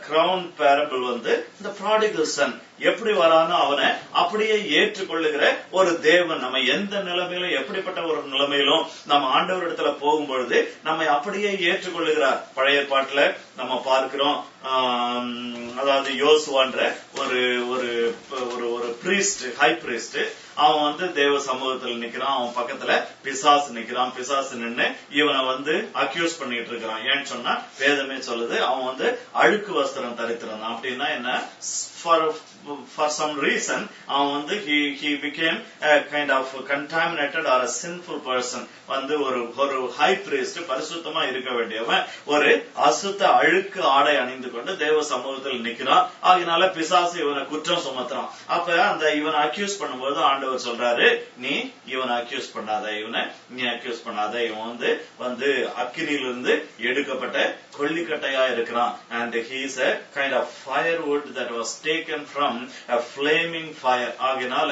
Crown parable இந்த prodigal Sun எப்படி வரானோ அவனை அப்படியே ஏற்றுக்கொள்ளுகிற ஒரு தேவன். நம்ம எந்த நிலைமையிலும் எப்படிப்பட்ட ஒரு நிலைமையிலும் நம்ம ஆண்டவர் இடத்துல போகும்பொழுது நம்மை அப்படியே ஏற்றுக்கொள்ளுகிறார். பழைய பாட்டுல நம்ம பார்க்கிறோம், அதாவது யோசுவான்ற ஒரு ஒரு ஒரு பிரீஸ்ட், ஹை பிரீஸ்ட், அவன் தேவ சமூகத்தில் நிக்கிறான். அவன் பக்கத்துல பிசாசு நிக்கிறான். பிசாசு நின்னு இவனை அக்யூஸ் பண்ணிட்டு இருக்கிறான். ஏன்னு சொன்னா வேதமே சொல்லுது அவன் அழுக்கு வஸ்திரம் தரித்திருந்தான். அப்படின்னா என்ன, for some reason அவன் he became a kind of contaminated or a sinful person. ஒரு ஹை பிரீஸ்ட், பரிசுத்தமா இருக்க வேண்டியவன் ஒரு அசுத்த அழுக்கு ஆடை அணிந்து கொண்டு தேவ சமூகத்தில் நிக்கிறான். அதனால பிசாசு இவனை குற்றம் சுமத்துறான். அப்ப இவனை அக்யூஸ் பண்ணும்போது ஆண்டவர் சொல்றாரு, நீ இவனை அக்யூஸ் பண்ணாத, நீ அக்யூஸ் பண்ணாத. இவன் அக்கினியிலிருந்து எடுக்கப்பட்ட கொல்லிக்கட்டையா இருக்கிறான். And he is a kind of firewood that was taken from a flaming fire. ஆகையினால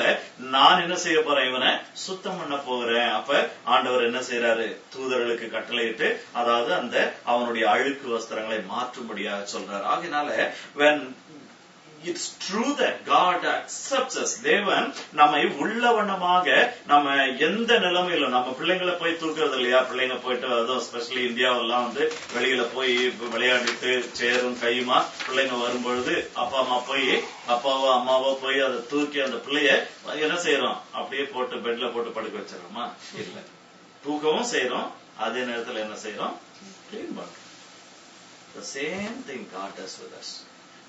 நான் என்ன செய்ய போறேன், இவனை சுத்தம் பண்ண போகிறேன். அப்ப ஆண்டவர் என்ன செய்யறாரு, தூதர்களுக்கு கட்டளையிட்டு அதாவது அவனுடைய அழுக்கு வஸ்திரங்களை மாற்றும்படியாக சொல்றாரு. ஆகையினால when it's true that God accepts us, தேவன் நம்மை உள்ளவண்ணமாக நம்ம எந்த நிலைமையிலும், நம்ம பிள்ளைங்களை போய் தூக்குறது இல்லையா, பிள்ளைங்க போயிட்டு அதுவும் ஸ்பெஷலி இந்தியாவெல்லாம் வெளியில போய் விளையாடிட்டு சேரும் கையுமா பிள்ளைங்க வரும்பொழுது அப்பாவோ அம்மாவோ போய் அதை தூக்கி அந்த பிள்ளைய என்ன செய்யறோம், அப்படியே போட்டு பெட்ல போட்டு படுக்க வச்சிடறோமா? இல்ல, தூக்கவும் செய்யறோம், அதே நேரத்தில் என்ன செய்யறோம், கிளீன் பண்றோம். The same thing God does with us.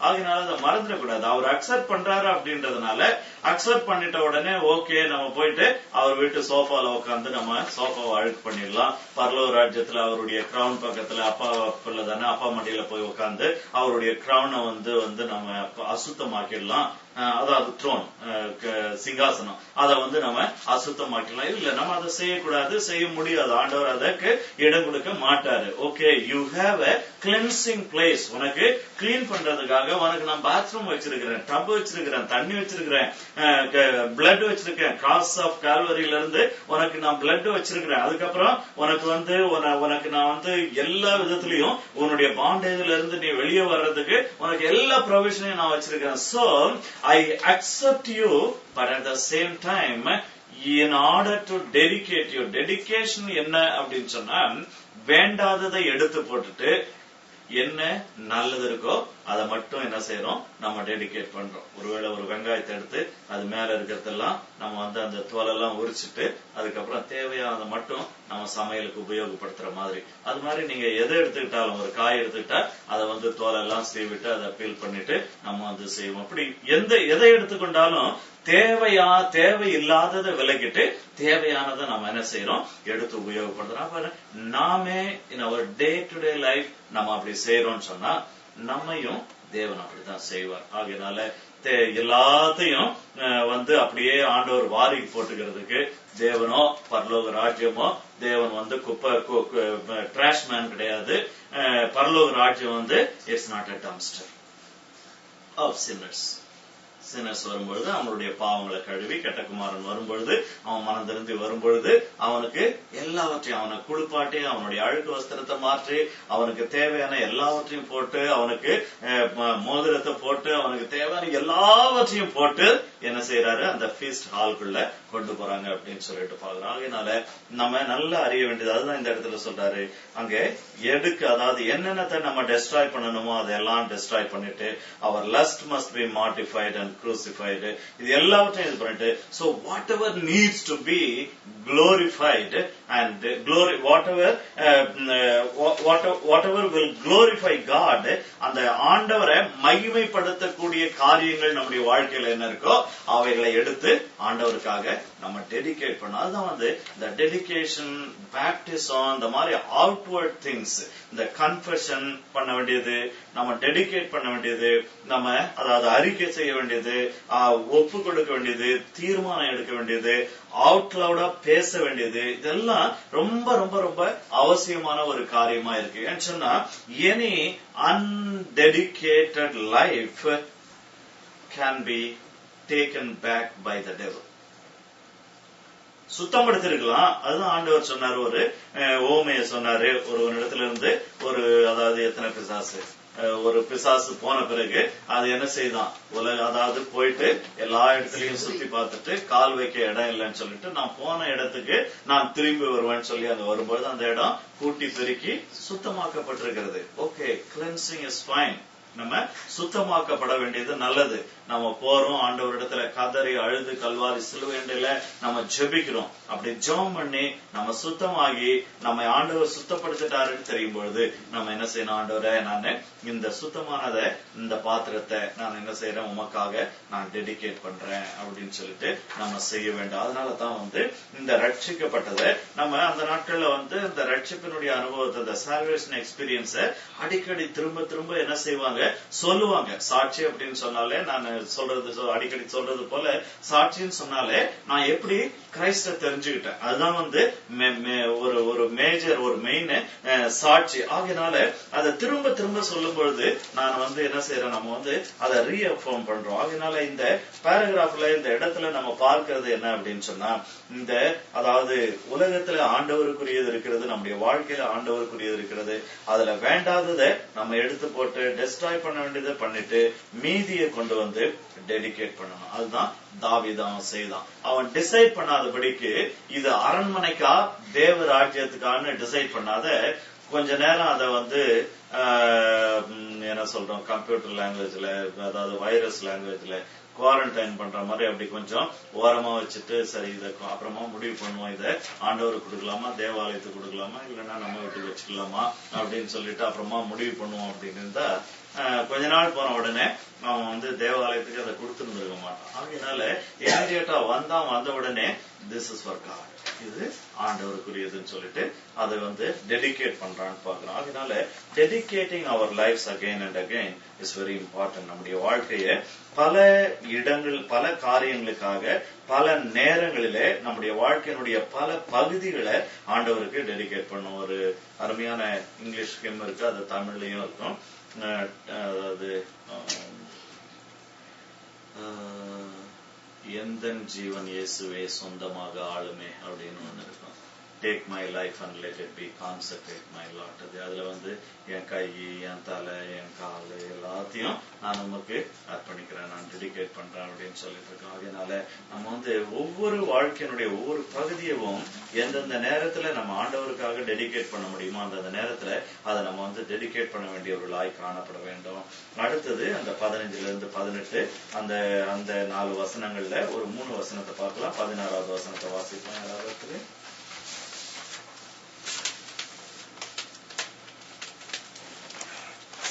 அதனால அதை மறந்துடக்கூடாது. அவர் அக்செப்ட் பண்றாரு அப்படின்றதுனால அக்செப்ட் பண்ணிட்ட உடனே ஓகே, நம்ம போயிட்டு அவர் வீட்டு சோஃபால உட்காந்து நம்ம சோஃபாவை அழுக்கு பண்ணிடலாம். பரலோக ராஜ்யத்துல அவருடைய கிரவுன் பக்கத்துல அப்பா பிள்ளை தானே, அப்பா மடியில போய் உட்காந்து அவருடைய கிரவுனை நம்ம அசுத்தமாக்கிடலாம். அதாவது த்ரோன், சிங்காசனம், அதை நம்ம அசுத்தமாக்கலாம். இல்ல, நம்ம அதை செய்யக்கூடாது, செய்ய முடியாது. ஆண்டவர் அதற்கு இடம் கொடுக்க மாட்டாரு. Okay, you have a cleansing place. உனக்கு கிளீன் பண்றதுக்காக உனக்கு நான் பாத்ரூம் வச்சிருக்கிறேன், டப் வச்சிருக்கிறேன், தண்ணி வச்சிருக்கிறேன், பிளட் வச்சிருக்கேன். கிராஸ் ஆஃப் கால்வரியில இருந்து உனக்கு நான் பிளட் வச்சிருக்கிறேன். அதுக்கப்புறம் உனக்கு நான் எல்லா விதத்திலையும் உன்னுடைய பாண்டேஜ்ல இருந்து நீ வெளியே வர்றதுக்கு உனக்கு எல்லா ப்ரொவிஷனையும் நான் வச்சிருக்கிறேன். So I accept you, but at the same time, in order to dedicate you, dedication என்ன அப்படின்னு சொன்னா, வேண்டாததை எடுத்து போட்டுட்டு என்ன நல்லது இருக்கோ அதை மட்டும் என்ன செய்யறோம், நம்ம டெடிகேட் பண்றோம். ஒருவேளை ஒரு வெங்காயத்தை எடுத்து அது மேல இருக்கிறதெல்லாம் நம்ம அந்த தோலெல்லாம் உரிச்சிட்டு அதுக்கப்புறம் தேவையானதை மட்டும் நம்ம சமையலுக்கு உபயோகப்படுத்துற மாதிரி. அது மாதிரி நீங்க எதை எடுத்துக்கிட்டாலும், ஒரு காய் எடுத்துக்கிட்டா அதை தோலெல்லாம் சீவிட்டு அதை பீல் பண்ணிட்டு நம்ம செய்வோம். அப்படி எதை எடுத்துக்கொண்டாலும் தேவை இல்லாததை விலகிட்டு தேவையானதை நம்ம என்ன செய்யறோம், எடுத்து உபயோகப்படுத்துறோம். நாமே இன் அவர் டே டு டே லைஃப் நம்ம அப்படி செய்யறோம்னு சொன்னா நம்மையும் தேவன் அப்படித்தான் செய்வார். ஆகையினால எல்லாத்தையும் அப்படியே ஆண்டவர் வாரிக்கு போட்டுக்கிறதுக்கு தேவனோ பரலோக ராஜ்யமோ, தேவன் குப்பை டிராஷ் மேன் கிடையாது. பரலோக ராஜ்யம் it's not a dumpster of sinners. Sinners வரும்பொழுது அவனுடைய பாவங்களை கழுவி, கெட்டகுமாரன் வரும்பொழுது அவன் மனம் திருந்தி வரும்பொழுது அவனுக்கு எல்லாவற்றையும், அவனை குளிப்பாட்டி அவனுடைய அழுக்கு வஸ்திரத்தை மாற்றி அவனுக்கு தேவையான எல்லாவற்றையும் போட்டு, அவனுக்கு மோதிரத்தை போட்டு, அவனுக்கு தேவையான எல்லாவற்றையும் போட்டு என்ன செய்யறாரு, அந்த ஃபீஸ்ட் ஹால்குள்ள கொண்டு போறாங்க அப்படின்னு சொல்லிட்டு பாக்குறோம். அதனால நம்ம நல்லா அறிய வேண்டியது அதுதான் இந்த இடத்துல சொல்றாரு. அங்கே அதாவது என்னென்னத்தை நம்ம டெஸ்ட்ராய் பண்ணணுமோ அதெல்லாம் டெஸ்ட்ராய் பண்ணிட்டு, அவர் lust must be mortified and crucified, இது எல்லாவற்றையும் இது பண்ணிட்டு, so whatever needs to be glorified and whatever will glorify God, அந்த ஆண்டவரை மகிமைப்படுத்தக்கூடிய காரியங்கள் நம்முடைய வாழ்க்கையில என்ன இருக்கோ அவைகளை எடுத்து ஆண்டவருக்காக நம்ம டெடிகேட் பண்ணோம். அதுதான் இந்த டெடிகேஷன், பேப்டிசம், இந்த மாதிரி அவுட்வர்ட் திங்ஸ், இந்த கன்ஃபெஷன் பண்ண வேண்டியது, நம்ம டெடிகேட் பண்ண வேண்டியது, நம்ம அதாவது அறிக்கை செய்ய வேண்டியது, ஒப்பு கொடுக்க வேண்டியது, தீர்மானம் எடுக்க வேண்டியது, அவுட் லவுடா பேச வேண்டியது, இதெல்லாம் ரொம்ப ரொம்ப ரொம்ப அவசியமான ஒரு காரியமா இருக்கு. ஏன்னு சொன்னா any undedicated life can be taken back by the devil. சுத்தப்படுத்திருக்கலாம். அதுதான் ஆண்டவர் சொன்னாரு, ஒரு ஓமைய சொன்னாரு. ஒரு இடத்துல இருந்து அதாவது எத்தனை பிசாசு ஒரு பிசாசு போன பிறகு அது என்ன செய்தான், அதாவது போயிட்டு எல்லா இடத்துலயும் சுத்தி பார்த்துட்டு கால் வைக்க இடம் இல்லைன்னு சொல்லிட்டு நான் போன இடத்துக்கு நான் திரும்பி வருவேன்னு சொல்லி அங்க வரும்போது அந்த இடம் கூட்டி பெருக்கி சுத்தமாக்கப்பட்டிருக்கிறது. Okay, cleansing is fine. நம்ம சுத்தமாக்கப்பட வேண்டியது நல்லது. நம்ம போறோம் ஆண்டவரிடத்துல கதறி அழுது கல்வாரி சிலுவையில நம்ம ஜெபிக்கிறோம். அப்படி ஜெபம் பண்ணி நம்ம சுத்தமாகி நம்ம ஆண்டவர் சுத்தப்படுத்திட்டாருன்னு தெரியும் பொழுது நம்ம என்ன செய்யணும், ஆண்டவரே நான் இந்த சுத்தமானத இந்த பாத்திரத்தை நான் என்ன செய்யறேன் உமக்காக நான் டெடிகேட் பண்றேன் அப்படின்னு சொல்லிட்டு நம்ம செய்ய வேண்டும். அதனாலதான் இந்த ரட்சிக்கப்பட்டதை நம்ம அந்த நாட்கள்ல இந்த ரட்சிப்பினுடைய அனுபவத்தை, இந்த சால்வேஷன் எக்ஸ்பீரியன்ஸ அடிக்கடி திரும்ப திரும்ப என்ன செய்வாங்க, சொல்லுவாங்க. சாட்சி அப்படின்னு சொன்னாலே நான் சொல்றது அடிக்கடி சொல்றது போல சாட்சின்னு சொன்னாலே நான் எப்படி கிரைஸ்ட தெரிஞ்சுக்கிட்டேன், அதுதான் ஒரு மேஜர் ஒரு மெயின் சாட்சி. ஆகையினால அதை திரும்ப திரும்ப சொல்லும் பொழுது நான் என்ன செய்யறேன், நம்ம அதை ரீஅஃபர்ம் பண்றோம். ஆகையினால இந்த பேராகிராஃப்ல இந்த இடத்துல நம்ம பார்க்கிறது என்ன அப்படின்னு சொன்னா, அதாவது உலகத்துல ஆண்டவருக்குரியது இருக்கிறது, நம்முடைய வாழ்க்கையில ஆண்டவருக்குரியது இருக்கிறது. அதுல வேண்டாததை நம்ம எடுத்து போட்டு டெஸ்ட்ராய் பண்ண வேண்டியதை பண்ணிட்டு மீதியை கொண்டு டெடிகேட் பண்ணணும். அதுதான் தாவீது அவன் செய்தான். அவன் டிசைட் பண்ணாதபடிக்கு இது அரண்மனைக்கா தேவ ராஜ்யத்துக்கான டிசைட் பண்ணாத கொஞ்ச நேரம் அதை என்ன சொல்றோம், கம்ப்யூட்டர் லாங்குவேஜ்ல, அதாவது வைரஸ் லாங்குவேஜ்ல குவாரண்டைன் பண்ற மாதிரி அப்படி கொஞ்சம் ஓரமா வச்சுட்டு, சரி இதை அப்புறமா முடிவு பண்ணுவோம், இதை ஆண்டவருக்கு கொடுக்கலாமா, தேவாலயத்துக்கு கொடுக்கலாமா, இல்லைன்னா நம்ம வீட்டுக்கு வச்சுக்கலாமா அப்படின்னு சொல்லிட்டு அப்புறமா முடிவு பண்ணுவோம் அப்படின்னு இருந்தா கொஞ்ச நாள் போன உடனே அவன் தேவாலயத்துக்கு அதை கொடுத்துருந்துருக்க மாட்டான். ஆகையினால இமீடியட்டா வந்த உடனே திஸ் இஸ் ஃபார் காட், இது ஆண்டவருக்குரியதுன்னு சொல்லிட்டு அதை டெடிகேட் பண்றான்னு பாக்குறோம். அதனால dedicating our lives again and again is very important. நம்முடைய வாழ்க்கைய பல இடங்கள், பல காரியங்களுக்காக, பல நேரங்களிலே நம்முடைய வாழ்க்கையினுடைய பல பகுதிகளை ஆண்டவருக்கு டெடிகேட் பண்ணும். ஒரு அருமையான இங்கிலீஷ் ஹிம் இருக்கு, அது தமிழ்லயும் இருக்கும். அதாவது எந்தன் ஜீவன் இயேசுவே சொந்தமாக ஆளுமே அப்படின்னு ஒண்ணு இருக்கும். Take my life and let it be concentrate my lot. அதுல என் கை, என் தலை, என் காலு எல்லாத்தையும் நான் நமக்கு அர்ப்பணிக்கிறேன், நான் டெடிகேட் பண்றேன் அப்படின்னு சொல்லிட்டு இருக்கோம். அதனால நம்ம ஒவ்வொரு வாழ்க்கையினுடைய ஒவ்வொரு பகுதியவும் எந்தெந்த நேரத்துல நம்ம ஆண்டவருக்காக டெடிகேட் பண்ண முடியுமோ அந்தந்த நேரத்துல அதை நம்ம டெடிகேட் பண்ண வேண்டியவர்களாய் காணப்பட வேண்டும். அடுத்தது அந்த 15-18 அந்த 4 வசனங்கள்ல ஒரு 3 வசனத்தை பார்க்கலாம். 16வது வசனத்தை வாசிப்போம். யாராவது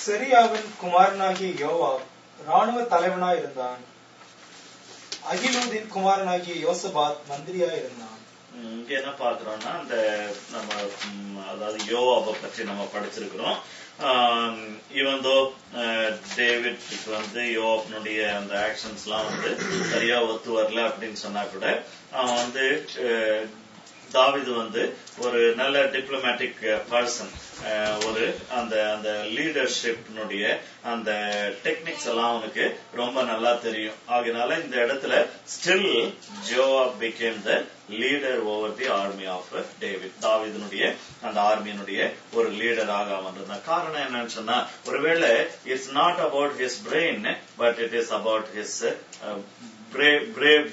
செரியாவின் குமாரனாகிய யோவாப் ராணுவ தலைவனாய் இருந்தான். அகிலூதின் குமாரனாகிய யோசபாத் மந்திரியாய் இருந்தான். இங்க என்ன பார்க்கிறோம்னா, நம்ம அதாவது யோவாபை பற்றி நம்ம படிச்சிருக்கிறோம். இவந்தோ டேவிட்க்கு யோவாப்னுடைய அந்த ஆக்ஷன்ஸ் எல்லாம் சரியா ஒத்து வரல அப்படின்னு சொன்னா கூட அவன் தாவீது ஒரு நல்ல டிப்ளமேட்டிக் பர்சன், ஒரு அந்த லீடர்ஷிப்னுடைய அந்த டெக்னிக்ஸ் எல்லாம் அவனுக்கு ரொம்ப நல்லா தெரியும். ஆகையினால இந்த இடத்துல still Joab became the leader over the army of David. தாவீதுனுடைய அந்த ஆர்மியினுடைய ஒரு லீடராக அவன் இருந்தான். காரணம் என்னன்னு சொன்னா, ஒருவேளை it's not about his brain but it is about his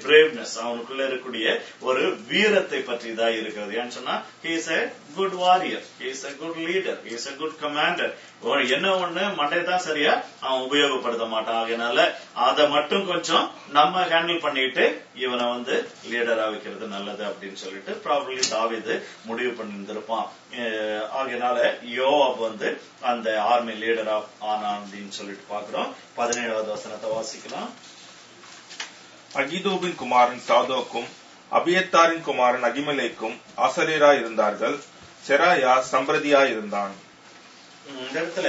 braveness, அவனுக்குள்ள இருக்கக்கூடிய ஒரு வீரத்தை பற்றி தான் இருக்கிறது. ஏன்னு சொன்னா, he is a good warrior, he is a good leader, he is a good commander. என்ன ஒண்ணு மண்டை தான் சரியா அவன் உபயோகப்படுத்த மாட்டான். அதனால அதை மட்டும் கொஞ்சம் நம்ம ஹேண்டில் பண்ணிட்டு இவனை லீடரா வைக்கிறது நல்லது அப்படின்னு சொல்லிட்டு ப்ராபபிலி தாவீது முடிவு பண்ணிருந்திருப்பான். ஆகையினால யோவாப் அந்த ஆர்மி லீடரா ஆனான் அப்படின்னு சொல்லிட்டு பாக்குறோம். 17வது வசனத்தை வாசிக்கலாம். அகிதூபின் குமாரன் சாதோக்கும் அபியத்தாரின் குமாரன் அகிமலேக்கும் ஆசிரியராய் இருந்தார்கள். செராயா சம்பிரதியாய் இருந்தான். இந்த இடத்துல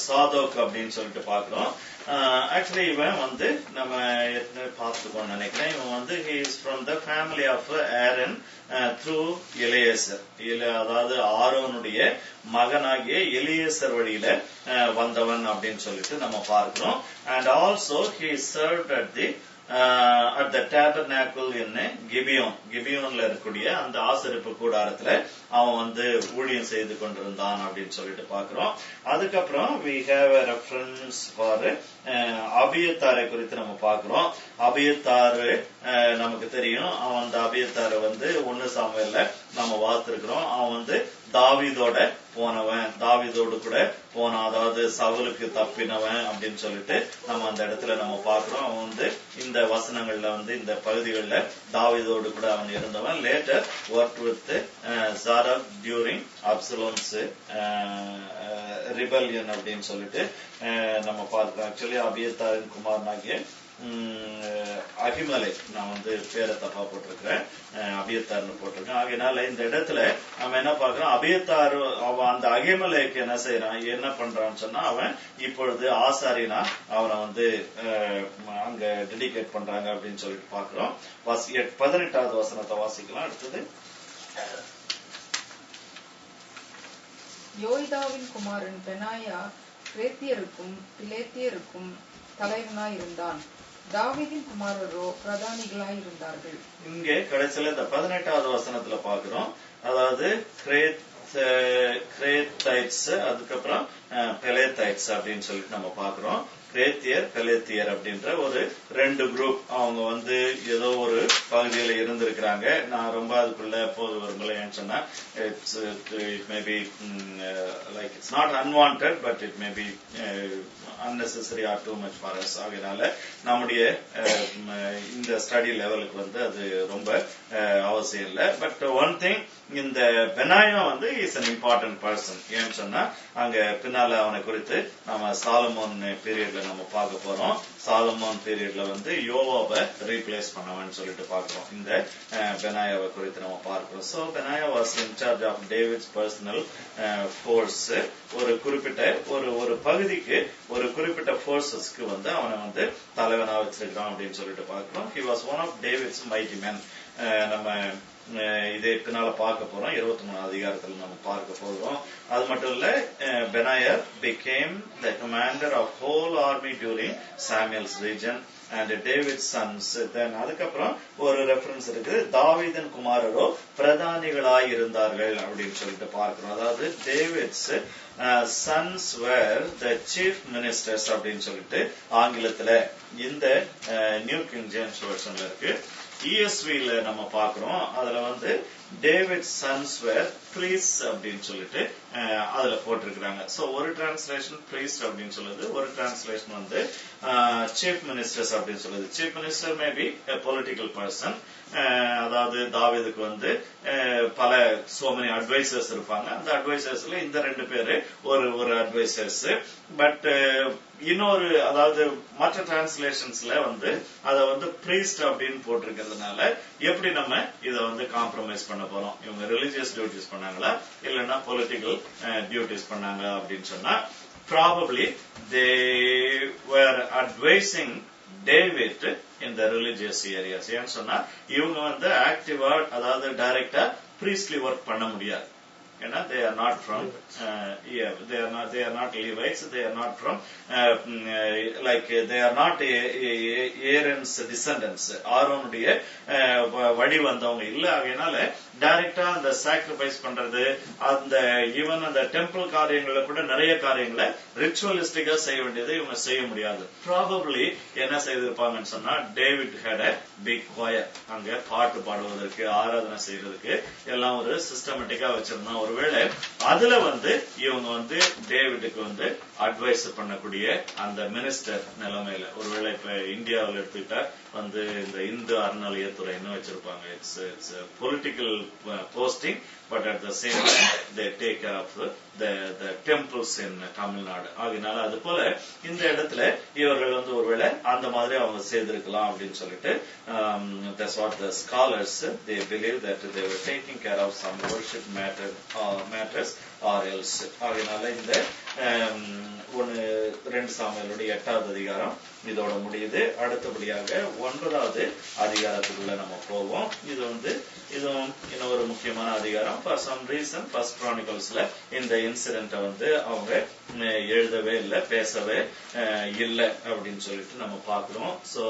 சாதோக் அப்படின்னு சொல்லிட்டு பாக்குறோம். ஆக்சுவலி இவன் நம்ம பார்த்துக்கோம் நினைக்கிறேன். இவன் he is from the family of Aaron through Eleazar. அதாவது ஆரோனுடைய மகனாகிய எலியேசர் வழியில வந்தவன் அப்படின்னு சொல்லிட்டு நம்ம பார்க்கிறோம். And also he served at the at the tabernacle in கிபியோன்ல இருக்கக்கூடிய அந்த ஆசரிப்பு கூடாரத்துல அவன் வந்து ஊழியம் செய்து கொண்டிருந்தான் அப்படின்னு சொல்லிட்டு பாக்குறோம். அதுக்கப்புறம் we have a reference for அபியத்தாரை குறித்து நம்ம பாக்குறோம். அபியத்தாரு நமக்கு தெரியும். அவன் அந்த அபியத்தாரை வந்து 1 சாமுவேல்ல நம்ம வாசித்திருக்கிறோம். அவன் வந்து தாவீதோட போனவன், தாவீதோடு கூட போனான், அதாவது சவுலுக்கு தப்பினவன் அப்படின்னு சொல்லிட்டு நம்ம அந்த இடத்துல நம்ம பாக்குறோம். அவன் வந்து இந்த வசனங்கள்ல வந்து இந்த பகுதிகளில் தாவீதோடு கூட அவன் இருந்தவன். Later work with Joab during Absalom's rebellion அப்படின்னு சொல்லிட்டு நம்ம பார்க்கிறோம். ஆக்சுவலி அபியத்தாரின் குமாரனாகிய அகிமலை, நான் வந்து பேரை தப்பா போட்டிருக்கிறேன், அபியத்தார்னு போட்டிருக்கேன். ஆகையினால இந்த இடத்துல நம்ம என்ன பார்க்கிறோம், அபியத்தார் அவன் அந்த அகிமலைக்கு என்ன செய்யறான், என்ன பண்றான்னு சொன்னா அவன் இப்பொழுது ஆசாரினா அவனை வந்து அங்க டெடிகேட் பண்றாங்க அப்படின்னு சொல்லிட்டு பாக்குறோம். 18வது வசனத்தை வாசிக்கலாம். அடுத்தது யோய்தாவின் குமாரன் பெனாயா கிரேத்தியருக்கும் பிலேத்தியருக்கும் தலைவனாயிருந்தான். தாவீதின் குமாரரோ பிரதானிகளாய் இருந்தார்கள். இங்கே கடைசியில இந்த 18வது வசனத்துல பாக்குறோம். அதாவது கிரேத்தைட்ஸ், அதுக்கப்புறம் பெலேத்தைட்ஸ் அப்படின்னு சொல்லிட்டு நம்ம பாக்குறோம். கிரேத்தியர் பெலேத்தியர் அப்படின்ற ஒரு 2 குரூப் அவங்க வந்து ஏதோ ஒரு பகுதியில இருந்திருக்கிறாங்க. நான் ரொம்ப அதுக்குள்ள போது வருங்களே ஏன்னு சொன்னா it may be like it's not unwanted but it may be unnecessary or too much for us. ஆகையினால நம்முடைய இந்த ஸ்டடி லெவலுக்கு வந்து அது ரொம்ப அவசியம் இல்லை. பட் ஒன் திங், இந்த பெனாயா வந்து இஸ் an important person. ஏன்னு சொன்னா அங்க பின்னால அவனை குறித்து நம்ம சாலமோன் பீரியட்ல நம்ம பார்க்க போறோம். சாலமோன் பீரியட்ல வந்து யோவாவை ரீப்ளேஸ் பண்ணவன்னு சொல்லிட்டு பாக்குறோம். இந்த பெனாயாவை குறித்து நம்ம பார்க்கிறோம். So Benaiah was in charge of David's personal force. ஒரு குறிப்பிட்ட ஒரு பகுதிக்கு ஒரு குறிப்பிட்ட போர்சஸ்க்கு வந்து அவனை வந்து தலைவனா வச்சிருக்கான் அப்படின்னு சொல்லிட்டு பார்க்கிறோம். he was one of David's mighty men. நம்ம இதே பின்னால பார்க்க போறோம். 23வது அதிகாரத்துல நம்ம பார்க்க போறோம். அது மட்டும் இல்ல, Benaiah became the commander of whole army during Samuel's region and David's sons. Then அதுக்கப்புறம் ஒரு ரெஃபரன்ஸ் இருக்கு, தாவீதின் குமாரரோ பிரதானிகளாய் இருந்தார்கள் அப்படின்னு சொல்லிட்டு பார்க்கிறோம். அதாவது David's sons were the chief ministers அப்படின்னு சொல்லிட்டு ஆங்கிலத்துல இந்த நியூ கிங் ஜேம்ஸ் வெர்ஷன்ல இருக்கு. ESV-ல நம்ம பார்க்கிறோம். அதுல வந்து டேவிட் சன்ஸ் வேர் பிரீஸ்ட் அப்படின்னு சொல்லிட்டு அதுல போட்டிருக்கிறாங்க. சோ ஒரு டிரான்ஸ்லேஷன் பிரீஸ்ட் அப்படின்னு சொல்லுது, ஒரு டிரான்ஸ்லேஷன் வந்து சீஃப் மினிஸ்டர்ஸ் அப்படின்னு சொல்லுது. Chief minister may be political person. அதாவது தாவீதுக்கு வந்து பல சோ மெனி அட்வைசர்ஸ் இருப்பாங்க. அந்த அட்வைசர்ஸ்ல இந்த 2 பேரு ஒரு அட்வைசர்ஸ். பட் இன்னொரு, அதாவது மற்ற டிரான்ஸ்லேஷன்ஸ்ல வந்து அத வந்து பிரீஸ்ட் அப்படின்னு போட்டிருக்கிறதுனால எப்படி நம்ம இத வந்து காம்ப்ரமைஸ் பண்ண போறோம்? இவங்க ரிலிஜியஸ் டியூட்டிஸ் பண்ணாங்களா இல்லைன்னா பொலிட்டிக்கல் டியூட்டிஸ் பண்ணாங்க அப்படின்னு சொன்னா, probably they were advising David in the religious areas. ஏன்னு சொன்னா இவங்க வந்து ஆக்டிவா, அதாவது டைரக்டா priestly ஒர்க் பண்ண முடியாது. ஏன்னா they are not from they are not Levites, they are not from like they are not Aaron's descendants. ஆரோனுடைய வழி வந்தவங்க இல்ல. ஆகையினால டைரக்டா அந்த சாக்ரிஃபைஸ் பண்றது, அந்த ஈவன் அந்த டெம்பிள் காரியங்களை கூட நிறைய காரியங்களை ரிச்சுவலிஸ்டிக்கா செய்ய வேண்டியதை இவங்க செய்ய முடியாது. ப்ராபப்ளி என்ன செய்திருப்பாங்கன்னு சொன்னா, David had a big choir. அங்க பாட்டு பாடுவதற்கு, ஆராதனை செய்யறதுக்கு எல்லாம் ஒரு சிஸ்டமேட்டிக்கா வச்சிருந்தா, ஒருவேளை அதுல வந்து இவங்க வந்து டேவிடுக்கு வந்து அட்வைஸ் பண்ணக்கூடிய அந்த மினிஸ்டர் நிலைமையில, ஒருவேளை இப்ப இந்தியாவில் எடுத்துக்கிட்டா வந்து இந்த இந்து அறநிலையத்துறைன்னு வச்சிருப்பாங்க. It's political posting, but at the same time they take care of the temples in Tamil Nadu. ஆகினால அது போல இந்த இடத்துல இவர்கள் வந்து ஒருவேளை அந்த மாதிரி அவங்க செய்திருக்கலாம் அப்படின்னு சொல்லிட்டு that's what the scholars they believe that they were taking care of some worship matters or else. ஆகினால இந்த 2 சாமுவேலுடைய 8வது அதிகாரம் இதோட முடியுது. அடுத்தபடியாக 9வது அதிகாரத்துக்குள்ள நம்ம போவோம். இதுவும் இன்னொரு முக்கியமான அதிகாரம். ஃபார் சம் ரீசன் ஃபர்ஸ்ட் கிரானிக்கல்ஸ்ல இந்த இன்சிடென்ட்டை வந்து அவங்க எழுதவே இல்லை, பேசவே இல்லை அப்படின்னு சொல்லிட்டு நம்ம பார்க்கிறோம். So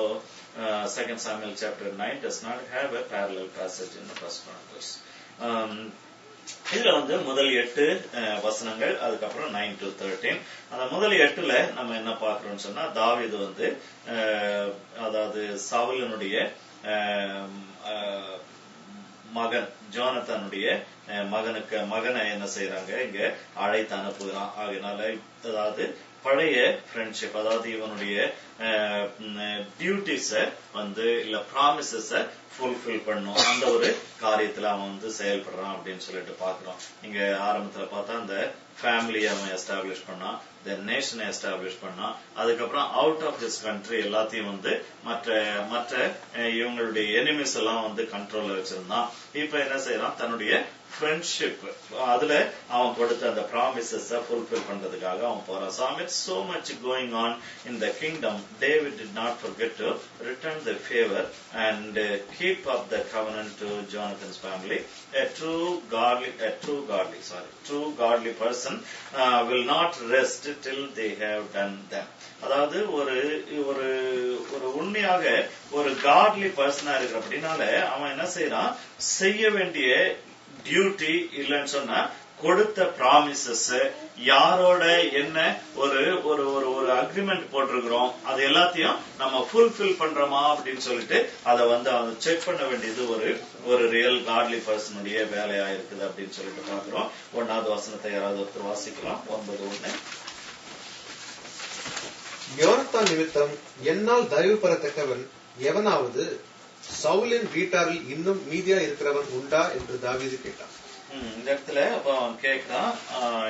2 Samuel chapter 9 does not have a parallel passage in the First Chronicles. இதுல முதல் 8 வசனங்கள், அதுக்கப்புறம் 9 to 13. அந்த முதல் 8ல நம்ம என்ன பார்க்கிறோம்னு சொன்னா, தாவீது அதாவது சவுலினுடைய மகன் ஜோனத்தானுடைய மகனை என்ன செய்யறாங்க, இங்க அழைத்து அனுப்புகிறான். ஆகையினால அதாவது பழைய ஃப்ரெண்ட்ஷிப், அதாவது இவனுடைய டியூட்டிஸ இல்ல ப்ராமிசஸ ஃபுல்ஃபில் பண்ணும், அந்த ஒரு காரியத்துல அவன் செயல்படுறான் அப்படின்னு சொல்லிட்டு பாக்குறோம். இங்க ஆரம்பத்துல பார்த்தா அந்த ஃபேமிலியை அவன் எஸ்டாப்ளிஷ் பண்ணான், தென் நேஷனை எஸ்டாப்ளிஷ் பண்ணான், அதுக்கப்புறம் அவுட் ஆஃப் ஹிஸ் கண்ட்ரி எல்லாத்தையும் மற்ற இவங்களுடைய எனிமிஸ் எல்லாம் கண்ட்ரோல்ல வச்சிருந்தான். இப்ப என்ன செய்யறான், தன்னுடைய ஃப்ரெண்ட்ஷிப் அதுல அவன் கொடுத்த அந்த ப்ராமிசஸ் ஃபுல்ஃபில் பண்றதுக்காக அவன் போறான். So amidst so much going on in the kingdom, David did not forget to return the favor and keep up the covenant to Jonathan's family. A true godly person will not rest till they have done them. அதாவது ஒரு உண்மையாக ஒரு காட்லி பர்சனா இருக்கிற அப்படின்னால அவன் என்ன செய்யறான், செய்ய வேண்டிய டியூட்டி இல்லைன்னு சொன்னா கொடுத்த ப்ராமிசஸ், யாரோட என்ன ஒரு அக்ரிமெண்ட் போட்டிருக்கிறோம், அது எல்லாத்தையும் நம்ம ஃபுல்ஃபில் பண்றோமா அப்படின்னு சொல்லிட்டு அதை செக் பண்ண வேண்டியது ஒரு ரியல் காட்லி பர்சனுடைய வேலையா இருக்குது அப்படின்னு சொல்லிட்டு பாக்குறோம். 1வது வசனத்தை யாராவது ஒருத்தர் வாசிக்கலாம். 9:1. யோனத்தான் நிமித்தம் என்னால் தயவு பெறத்தக்கவன் எவனாவது சவுலின் வீட்டாரில் இன்னும் மீதியா இருக்கிறவன் உண்டா என்று தாவீது கேட்டான். இந்த இடத்துல அவன் கேட்கிறான்,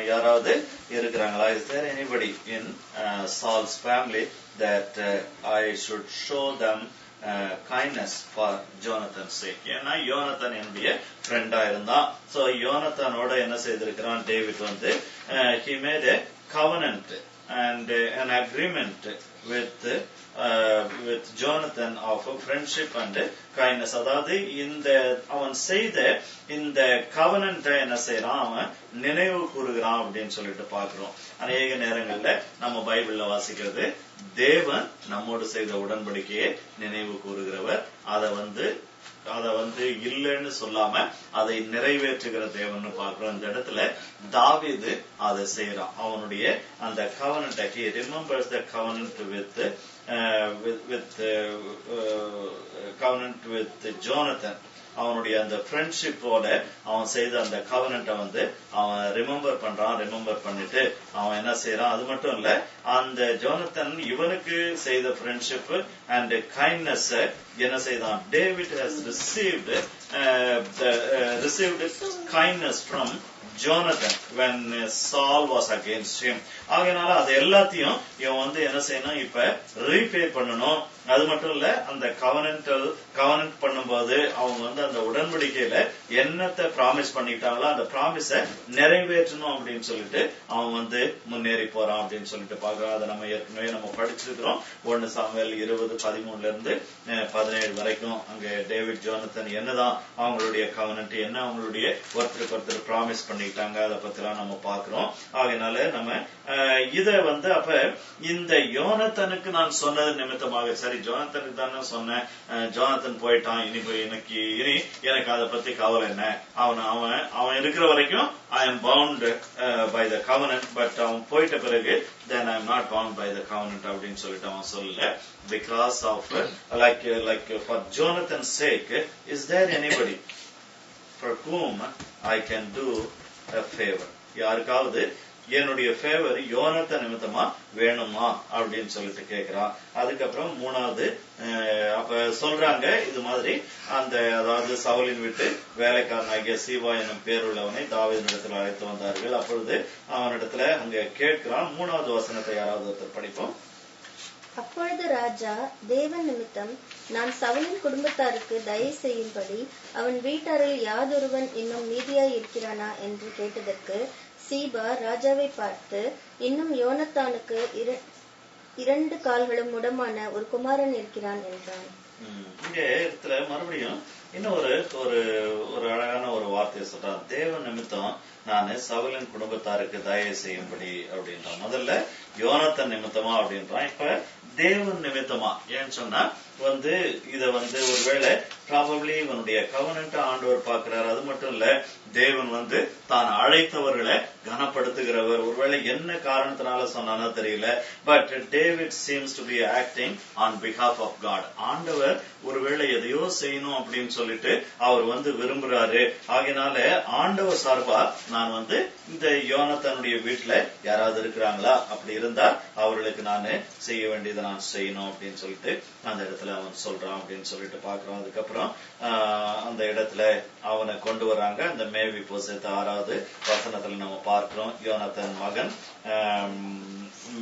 யாராவது இருக்கிறாங்களா, is there anybody in Saul's family that I should show them kindness for Jonathan's sake. ஏன்னா யோனத்தான் என்னுடைய ஃப்ரெண்டா இருந்தான். சோ யோனத்தானோட என்ன செய்திருக்கிறான், David he made a covenant and an agreement with Jonathan of friendship and kindness. அதாவது அவன் செய்த இந்த covenant என்ன செய்யறான், அவன் நினைவு கூறுகிறான் அப்படின்னு சொல்லிட்டு பாக்குறோம். அநேக நேரங்கள்ல நம்ம பைபிள்ல வாசிக்கிறது, தேவன் நம்மோடு செய்த உடன்படிக்கையை நினைவு கூறுகிறவர், அதை இல்லைன்னு சொல்லாம அதை நிறைவேற்றுகிற தேவன் பாக்குறோம். இந்த இடத்துல தாவீது அதை செய்யறான். அவனுடைய அந்த covenant, he remembers the covenant with Jonathan. அவனுடைய அந்த ஃப்ரெண்ட்ஷிப்போட அவன் செய்த அந்த கவனன்ட்டை அவன் ரிமெம்பர் பண்ணிட்டு அவன் என்ன செய்யறான், அது மட்டும் இல்ல அந்த ஜோனத்தன் இவனுக்கு செய்த ஃப்ரெண்ட்ஷிப் அண்ட் கைண்ட்னஸ் என்ன செய்தான், David has received kindness from Jonathan when Saul was against him. ஆகையால அது எல்லாத்தையும் இவன் என்ன செய்யணும், இப்ப ரீபே பண்ணணும். அது மட்டும் இல்ல அந்த கவனன்ட் பண்ணும்போது அவங்க அந்த உடன்படிக்கையில என்னத்தை ப்ராமிஸ் பண்ணிட்டாங்களோ அந்த ப்ராமிஸ நிறைவேற்றணும் அப்படின்னு சொல்லிட்டு அவன் முன்னேறி போறான் அப்படின்னு சொல்லிட்டு பாக்குறோம். அதை நம்ம ஏற்கனவே படிச்சிருக்கிறோம். 1 சாமுவேல் 20:13-17 வரைக்கும் அங்க டேவிட் ஜோனத்தன் என்னதான் அவங்களுடைய கவனன்ட் என்ன, அவங்களுடைய ஒருத்தருக்கு ஒருத்தர் ப்ராமிஸ் பண்ணிட்டாங்க, அதை பத்தி எல்லாம் நம்ம பாக்குறோம். ஆகையினால நம்ம இத அப்ப இந்த யோனத்தனுக்கு நான் சொன்னது நிமித்தமாக, சரி ஜோனத்தனுக்கு தானே சொன்னேன், ஜோனத்தன் போயிட்டான், இனி எனக்கு அதை பத்தி கவலை என்ன, அவன் இருக்கிற வரைக்கும் I am bound by the covenant, but அவன் போயிட்ட பிறகு then I am not bound by the covenant அப்படின்னு சொல்லிட்டு அவன் சொல்லல. Because of like for Jonathan's sake, is there anybody for whom I can do a favor? யாருக்காவது என்னுடைய favour யோனத்தான் நிமித்தமா வேணுமா அப்படின்னு சொல்லிட்டு கேட்கிறான். அதுக்கப்புறம் 3வது அப்ப சொல்றாங்க, இது மாதிரி அதாவது சவுலின் விட்டு வேலைக்காரனாகிய சீபா எனும் பேருள்ளவனை தாவீதினிடத்தில் அழைத்து வந்தார்கள். அப்பொழுது அவனிடத்துல அங்க கேட்கிறான். 3வது வசனத்தை யாராவது ஒருத்தர் படிப்போம். அப்பொழுது ராஜா, தேவன் நிமித்தம் நான் சவுலின் குடும்பத்தாருக்கு தயவு செய்யும்படி அவன் வீட்டாரில் யாதொருவன் இன்னும் மீதியாய் இருக்கிறானா என்று கேட்டதற்கு சீபா ராஜாவை பார்த்து, இன்னும் யோனத்தானுக்கு 2 கால்களும் முடமான ஒரு குமாரன் இருக்கிறான் என்றான். இங்க இடத்துல மறுபடியும் இன்னும் ஒரு அழகான ஒரு வார்த்தையை சொல்றான். தேவன் நிமித்தம் நான் சவுலின் குடும்பத்தாருக்கு தயவு செய்யும்படி அப்படின்றான். முதல்ல யோனத்தன் நிமித்தமா அப்படின்றான், இப்ப தேவன் நிமித்தமா. ஏன்னு சொன்னா வந்து இத வந்து ஒருவேளை ப்ராபப்ளி இவனுடைய கவனன்ட் ஆண்டவர் பார்க்கிறார். அது மட்டும் இல்ல, தேவன் வந்து தான் அழைத்தவர்களை கனப்படுத்துகிறவர். ஒருவேளை என்ன காரணத்தினால சொன்னானோ தெரியல, but David seems to be acting on behalf of God. ஆண்டவர் ஒருவேளை எதையோ செய்யணும் அப்படின்னு சொல்லிட்டு அவர் வந்து விரும்புறாரு. ஆகையினால ஆண்டவர் சார்பா நான் வந்து இந்த யோனத்தானுடைய வீட்டுல யாராவது இருக்கிறாங்களா, அப்படி இருந்தா அவர்களுக்கு நான் செய்ய வேண்டியதை நான் செய்யணும் அப்படின்னு சொல்லிட்டு அந்த இடத்துல அவன் சொல்றான் அப்படின்னு சொல்லிட்டு பாக்குறோம். அதுக்கப்புறம் அந்த இடத்துல அவனை கொண்டு வராங்க. அந்த மேவி போசேத் 6வது வசனத்துல நம்ம பார்க்கிறோம். யோனத்தான் மகன்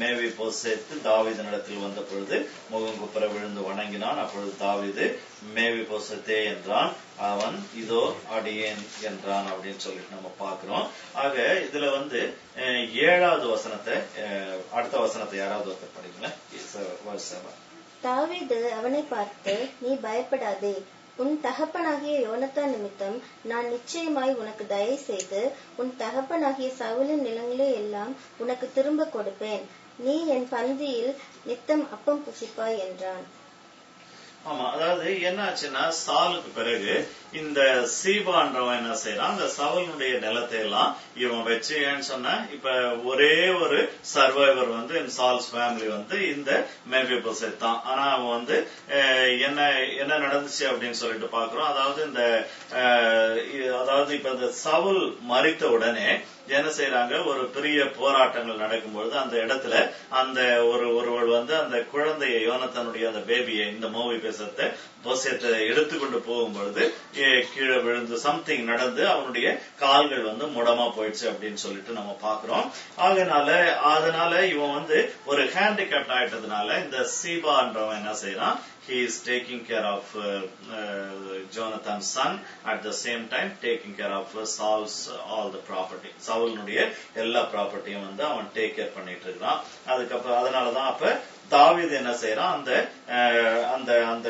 மேவி போசேத்து தாவீதினிடத்தில் வந்த பொழுது முகங்குப்புற விழுந்து வணங்கினான். அப்பொழுது தாவீது மேவி போசேத்தே என்றான். அவன் இதோ அடியேன் என்றான் அப்படின்னு சொல்லிட்டு நம்ம பார்க்கிறோம். ஆக இதுல வந்து 7வது வசனத்தை, அடுத்த வசனத்தை யாராவது ஒருத்தர் படிங்களேன். தாவீது அவனை பார்த்து, நீ பயப்படாதே, உன் தகப்பனாகிய யோனத்தான் நிமித்தம் நான் நிச்சயமாய் உனக்கு தயை செய்து உன் தகப்பனாகிய சவுலின் நிலங்களே எல்லாம் உனக்கு திரும்ப கொடுப்பேன். நீ என் பந்தியில் நித்தம் அப்பம் புசிப்பாய் என்றான். ஆமா, அதாவது என்ன ஆச்சுன்னா, சாலுக்கு பிறகு இந்த சீபான்றவன் என்ன செய்யறான், அந்த சவுலுடைய நிலத்தை எல்லாம் இவன் வச்சு, ஏன்னு சொன்னா இப்ப ஒரே ஒரு சர்வைவர் வந்து சால்ஸ் ஃபேமிலி வந்து இந்த மேவிபோசேத் தான். ஆனா அவன் வந்து என்ன நடந்துச்சு அப்படின்னு சொல்லிட்டு பாக்குறோம். அதாவது இந்த அதாவது இப்ப இந்த சவுல் மரித்த உடனே என்ன செய்யறாங்க, ஒரு பெரிய போராட்டங்கள் நடக்கும்பொழுது அந்த இடத்துல அந்த ஒருவர் வந்து அந்த குழந்தைய யோனத்தானுடைய அந்த பேபியை, இந்த மோவி பேசத்தை போசேத்தை எடுத்துக்கொண்டு போகும்பொழுது கீழே விழுந்து சம்திங் நடந்து அவனுடைய கால்கள் வந்து முடமா போயிடுச்சு அப்படின்னு சொல்லிட்டு நம்ம பாக்குறோம். அதனால இவன் வந்து ஒரு ஹேண்டிகேப்ட் ஆயிட்டதுனால இந்த சீபான்றவன் என்ன செய்யறான், he is taking care of Jonathan's son, at the same time taking care of Saul's all the property. சவுலுடைய எல்லா ப்ராப்பர்ட்டியும் வந்து அவன் டேக் கேர் பண்ணிட்டு இருக்கிறான். அதுக்கப்புறம் அதனாலதான் அப்ப தாவீது என்ன செய்யறான், அந்த அந்த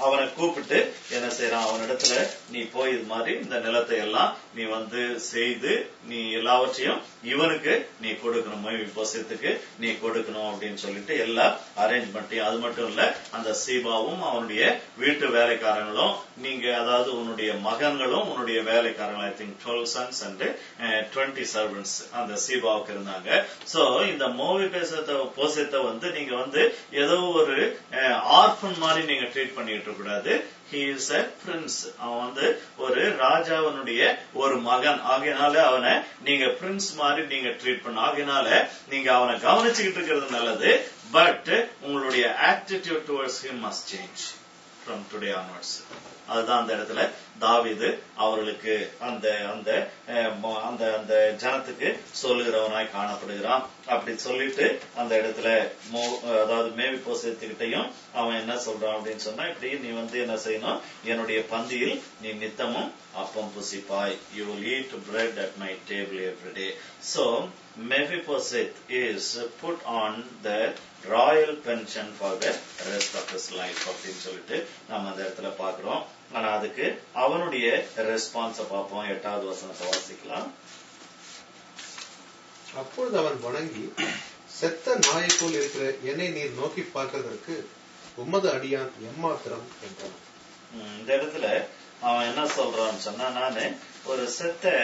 அவனை கூப்பிட்டு என்ன செய்யறான், அவனிடத்துல நீ போய் இது மாதிரி இந்த நிலத்தை எல்லாம் நீ வந்து செய்து நீ எல்லாவற்றையும் இவனுக்கு நீ கொடுக்கணும், மேவிபோசேத்துக்கு நீ கொடுக்கணும் அப்படின்னு சொல்லிட்டு எல்லா அரேஞ்ச்மெண்ட்டையும். அது மட்டும் இல்ல, அந்த சீபாவும் அவனுடைய வீட்டு வேலைக்காரங்களும், நீங்க அதாவது உன்னுடைய மகன்களும் உன்னுடைய வேலைக்காரங்களும், I think 12 sons and 20 servants அந்த சீபாவுக்கு இருந்தாங்க. சோ இந்த மேவிபோசேத்தை வந்து நீங்க வந்து ஏதோ ஒரு ஆர்ஃபன் மாதிரி நீங்க ட்ரீட் பண்ணிட்டு கூடாது. He is a prince. அவன் வந்து ஒரு ராஜாவனுடைய ஒரு மகன். ஆகையினால அவனை நீங்க பிரின்ஸ் மாதிரி நீங்க ட்ரீட் பண்ண. ஆகையினால நீங்க அவனை கவனிச்சுக்கிட்டு இருக்கிறது நல்லது. பட் உங்களுடைய attitude towards him must change from today onwards. அதுதான் அந்த இடத்துல தாவீது அவர்களுக்கு அந்த அந்த அந்த அந்த ஜனத்துக்கு சொல்லுகிறவனாய் காணப்படுகிறான். அப்படி சொல்லிட்டு அந்த இடத்துல அதாவது மேவிபோசேத்துக்கிட்டையும் அவன் என்ன சொல்றான் அப்படின்னு சொன்னா, இப்படி நீ வந்து என்ன செய்யணும், என்னுடைய பந்தியில் நீ நித்தமும் அப்பம் புசிப்பாய். You will eat bread at my table every day. So Mephibosheth is put on the royal pension for the rest of his life அப்படின்னு சொல்லிட்டு நம்ம அந்த இடத்துல பாக்குறோம். ஆனா அதுக்கு அவனுடைய ரெஸ்பான்ஸ பார்ப்போம். 8வது வசனத்தை வாசிக்கலாம். அப்பொழுது அவன் வணங்கி, செத்த நாயை போல் இருக்கிற என்னை நீர் நோக்கி பார்க்கிறதற்கு உமது அடியான் எம்மாத்திரம் என்றான். இந்த இடத்துல அவன் என்ன சொல்றான்னு சொன்னா, நானு ஒரு செத்த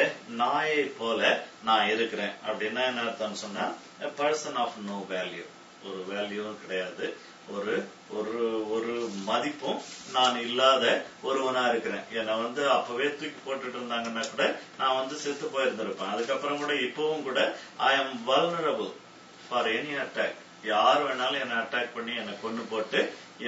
நாயை போல நான் இருக்கிறேன் அப்படின்னா என்ன அர்த்தம்னு சொன்னா, பர்சன் ஆஃப் நோ வேல்யூ, ஒரு வேல்யூவும் கிடையாது, ஒரு ஒரு ஒரு மதிப்பும் நான் இல்லாத ஒருவனா இருக்கிறேன். என்னை வந்து அப்பவே தூக்கி போட்டுட்டு இருந்தாங்கன்னா கூட நான் வந்து செத்து போயிருந்திருப்பேன். அதுக்கப்புறம் கூட இப்பவும் கூட I am vulnerable for any attack. யார் வேணாலும் என்னை அட்டாக் பண்ணி என்னை கொண்டு போட்டு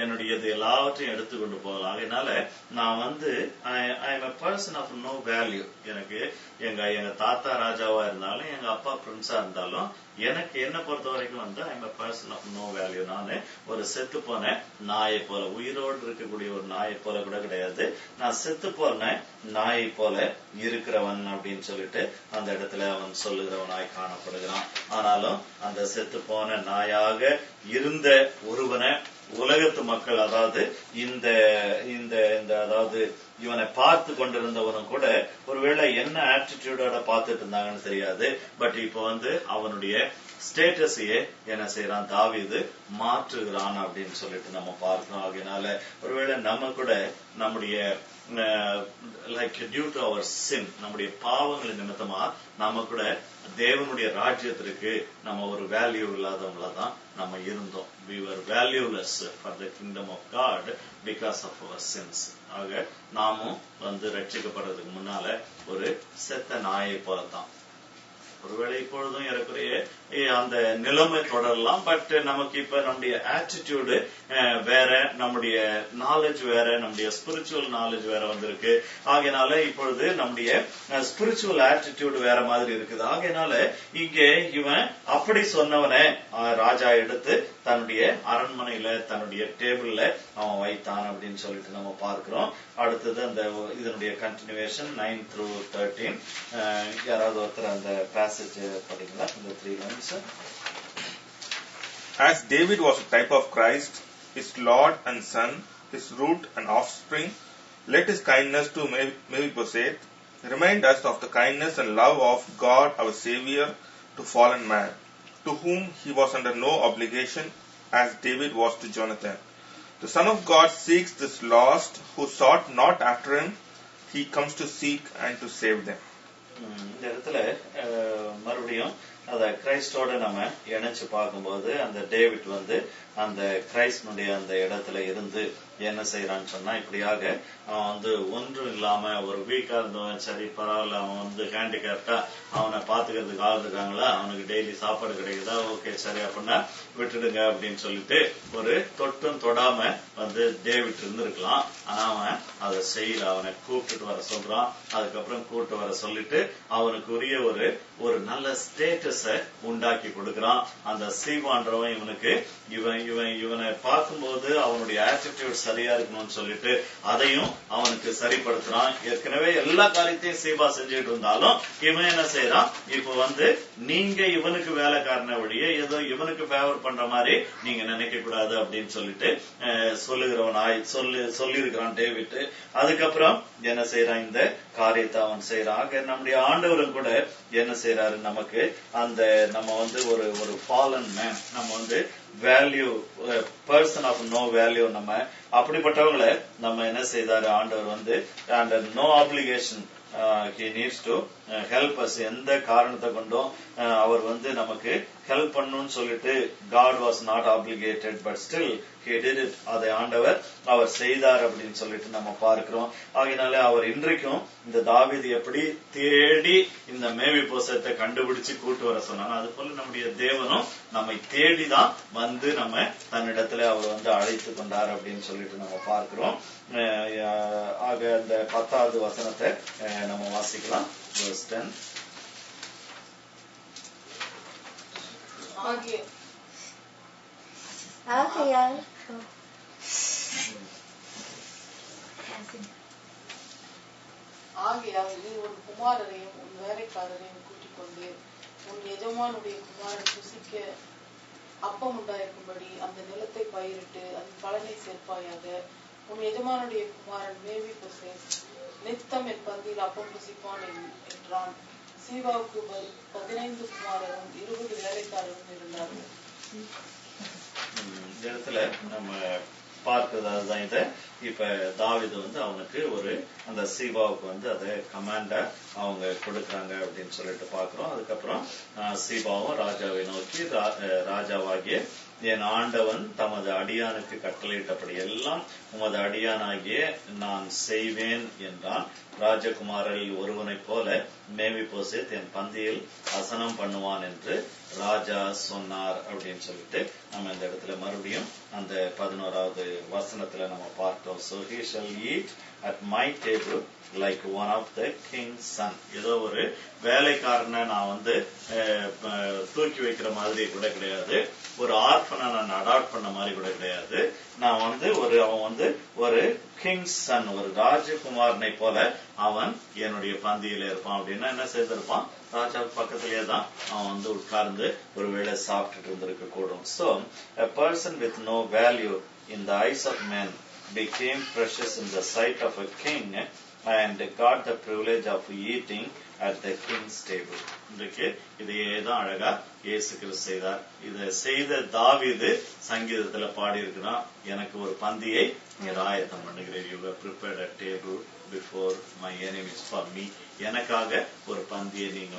என்னுடையது எல்லாவற்றையும் எடுத்துக்கொண்டு போகலாம். அதனால நான் வந்து I am a person of no value. எனக்கு எங்க தாத்தா ராஜாவா இருந்தாலும் எங்க அப்பா பிரின்ஸா இருந்தாலும் எனக்கு என்ன பொறுத்த வரைக்கும் வந்து I am a person of no value. நானு ஒரு செத்து போன நாயை போல, உயிரோடு இருக்கக்கூடிய ஒரு நாயை போல கூட கிடையாது, நான் செத்து போன நாயை போல இருக்கிறவன் அப்படின்னு சொல்லிட்டு அந்த இடத்துல அவன் சொல்லுகிறவனாய் காணப்படுகிறான். ஆனாலும் அந்த செத்து போன நாயாக இருந்த ஒருவனை உலகத்து மக்கள், அதாவது இந்த இந்த இந்த அதாவது இவனை பார்த்து கொண்டிருந்தவனும் கூட ஒருவேளை என்ன ஆட்டிடியூடோட பார்த்துட்டு இருந்தாங்கன்னு தெரியாது. பட் இப்ப வந்து அவனுடைய ஸ்டேட்டஸையே என்ன செய்யறான் தாவீது மாற்றுகிறான் அப்படின்னு சொல்லிட்டு நம்ம பார்க்கிறோம். ஆகையினால ஒருவேளை நம்ம கூட நம்முடைய லைக் டியூ டு அவர் சின், நம்முடைய பாவங்களின் நிமித்தமா நாம கூட தேவனுடைய ராஜ்யத்திற்கு நம்ம ஒரு வேல்யூ இல்லாதவங்கள தான் நம்ம இருந்தோம். we were valueless for the kingdom of God because of our sins. ஆக நாமும் ரட்சிக்கப்படுறதுக்கு முன்னால ஒரு செத்த நாயை போலத்தான். ஒருவேளை இப்பொழுதும் ஏறக்குறைய அந்த நிலைமை தொடரலாம். பட் நமக்கு இப்ப நம்முடைய ஆட்டிடியூடு வேற, நம்முடைய நாலேஜ் வேற, நம்முடைய ஸ்பிரிச்சுவல் நாலேஜ் வேற வந்திருக்கு. ஆகையினால இப்பொழுது நம்முடைய ஸ்பிரிச்சுவல் ஆட்டிடியூடு வேற மாதிரி இருக்குது. ஆகையினால இங்கே இவன் அப்படி சொன்னவனை ராஜா எடுத்து தன்னுடைய அரண்மனையில தன்னுடைய டேபிள்ல அவன் வைத்தான் அப்படின்னு சொல்லிட்டு நம்ம பார்க்கிறோம். அடுத்தது அந்த இதனுடைய கண்டினியூவேஷன் 9 through 13. யாராவது ஒருத்தர் அந்த பேசேஜ் படிங்களா, இந்த 3 lines. As David was a type of Christ, his Lord and Son, his root and offspring, let his kindness to Mephibosheth remind us of the kindness and love of God our Savior to fallen man, to whom he was under no obligation as David was to Jonathan. The Son of God seeks this lost who sought not after him. He comes to seek and to save them. இந்த இடத்துல மறுபடியும் அத கிரைஸ்டோட நம்ம இணைச்சு பார்க்கும்போது அந்த David அந்த கிரைஸ்டனுடைய அந்த இடத்துல இருந்து என்ன செய்யறான்னு சொன்னா, இப்படியாக அவன் ஒன்றும் இல்லாம ஒரு வீக்கா இருந்தவன், சரி பரவாயில்ல, அவன் ஹேண்டிகேப்டா, அவனை பாத்துக்கிறதுக்கு ஆள் இருக்காங்களா, அவனுக்கு டெய்லி சாப்பாடு கிடைக்குதா, ஓகே சரி அப்படின்னா விட்டுடுங்க அப்படின்னு சொல்லிட்டு ஒரு தொட்டும் தொடாம டேவிட் இருந்திருக்கலாம். ஆனா அவன் அதை செய்யல. அவனை கூப்பிட்டு வர சொல்றான். அதுக்கப்புறம் கூப்பிட்டு வர சொல்லிட்டு அவனுக்கு உரிய ஒரு நல்ல ஸ்டேட்டஸ உண்டாக்கி கொடுக்கறான். அந்த சீவான்றவன் இவனை பார்க்கும்போது அவனுடைய ஆட்டிடியூட் சரியா இருக்கணும்னு சொல்லிட்டு அதையும் அவனுக்கு சரிப்படுத்துறான். ஏற்கனவே எல்லா காரியத்தையும் சீபா செஞ்சுட்டு இருந்தாலும் இவன் என்ன செய்யறான், இப்ப நீங்க இவனுக்கு வேலைக்காரன வழியே ஏதோ இவனுக்கு ஃபேவர் பண்ற மாதிரி நீங்க நினைக்க கூடாது அப்படின்னு சொல்லிட்டு சொல்லுகிறவனாய் சொல்லியிருக்கிறான் டேவிட். அதுக்கப்புறம் என்ன செய்யறான், இந்த காரியத்தை அவன் செய்யறான். நம்முடைய ஆண்டவரும் கூட என்ன செய்யறாரு, நமக்கு நம்ம ஒரு ஃபாலன் மேன், நம்ம value person of no value, நம்ம அப்படிப்பட்டவங்களை நம்ம என்ன செய்தாரு ஆண்டவர் under no application he needs to help us. எந்த காரணத்தை கொண்டும் அவர் நமக்கு ஹெல்ப் பண்ணணும்னு சொல்லிட்டு God was not obligated but still he did it. அதை ஆண்டவர் அவர் செய்தார் அப்படின்னு சொல்லிட்டு நம்ம பார்க்கிறோம். ஆகையினால அவர் இன்றைக்கும் இந்த தாவீது எப்படி தேடி இந்த மேவிபோசத்தை கண்டுபிடிச்சு கூட்டு வர சொன்னாங்க, அது போல நம்முடைய தேவனும் நம்மை தேடிதான் நம்ம தன்னிடத்துல அவர் அழைத்து கொண்டார் அப்படின்னு சொல்லிட்டு நம்ம பார்க்கிறோம். ஆக இந்த 10வது வசனத்தை நம்ம வாசிக்கலாம். verse 10. ஆகையால் நீ உன் குமாரரையும் உன் வேலைக்காரரையும் கூட்டிக் கொண்டு உன் எஜமானுடைய குமாரன் புசிக்க அப்பம் உண்டாயிருக்கும்படி அந்த நிலத்தை பயிரிட்டு அதன் பலனை சேர்ப்பாயாக. உன் எஜமானுடைய குமாரன் மேவிபோசேத் நித்தம் என் பந்தியில் அப்பம் புசிப்பான் என்றான். சீவாவுக்கு 15 குமாரரும் 20 வேலைக்காரரும் இருந்தார்கள். இந்த இடத்துல நம்ம பார்க்கிறது அதுதான். இதை இப்ப தாவீது அவனுக்கு அந்த சீபாவுக்கு அதை கமாண்டா அவங்க கொடுக்கறாங்க அப்படின்னு சொல்லிட்டு பாக்குறோம். அதுக்கப்புறம் சீபாவும் ராஜாவை நோக்கி, ராஜாவாகிய என் ஆண்டவன் தமது அடியானுக்கு கட்டளையிட்டபடி எல்லாம் உமது அடியானாகிய நான் செய்வேன் என்றான். ராஜகுமாரில் ஒருவனை போல மேவிபோசேத் என் பந்தியில் அசனம் பண்ணுவான் என்று ராஜா சொன்னார் அப்படின்னு சொல்லிட்டு நம்ம இந்த இடத்துல மறுபடியும் அந்த 11வது வசனத்துல நம்ம பார்த்தோம். So he shall eat at my table like one of the king's son. ஏதோ ஒரு வேலைக்காரனை நான் தூக்கி வைக்கிற மாதிரி கூட கிடையாது, ஒரு ஆர்ஃபனை நான் அடாப்ட் பண்ண மாதிரி கூட கிடையாது. நான் அவன் ஒரு கிங்ஸ் சன், ஒரு ராஜகுமாரனை போல அவன் என்னுடைய பந்தியில இருப்பான். அப்படின்னா என்ன செய்திருப்பான், ராஜா பக்கத்திலேயே தான் அவன் உட்கார்ந்து ஒருவேளை சாப்பிட்டுட்டு இருந்திருக்க கூடும். So a person with no value in the eyes of men became precious in the sight of a king and got the privilege of eating at the king's table. இன்றைக்கு இதையே தான் அழகா இயேசு கிறிஸ்து செய்தார். இதை செய்த தாவீது சங்கீதத்துல பாடி இருக்கிறான், எனக்கு ஒரு பந்தியை நீர் ஆயத்தம் பண்ணுகிறீர். You have prepared a table before my enemies for me. எனக்காக ஒரு பந்தியை நீங்க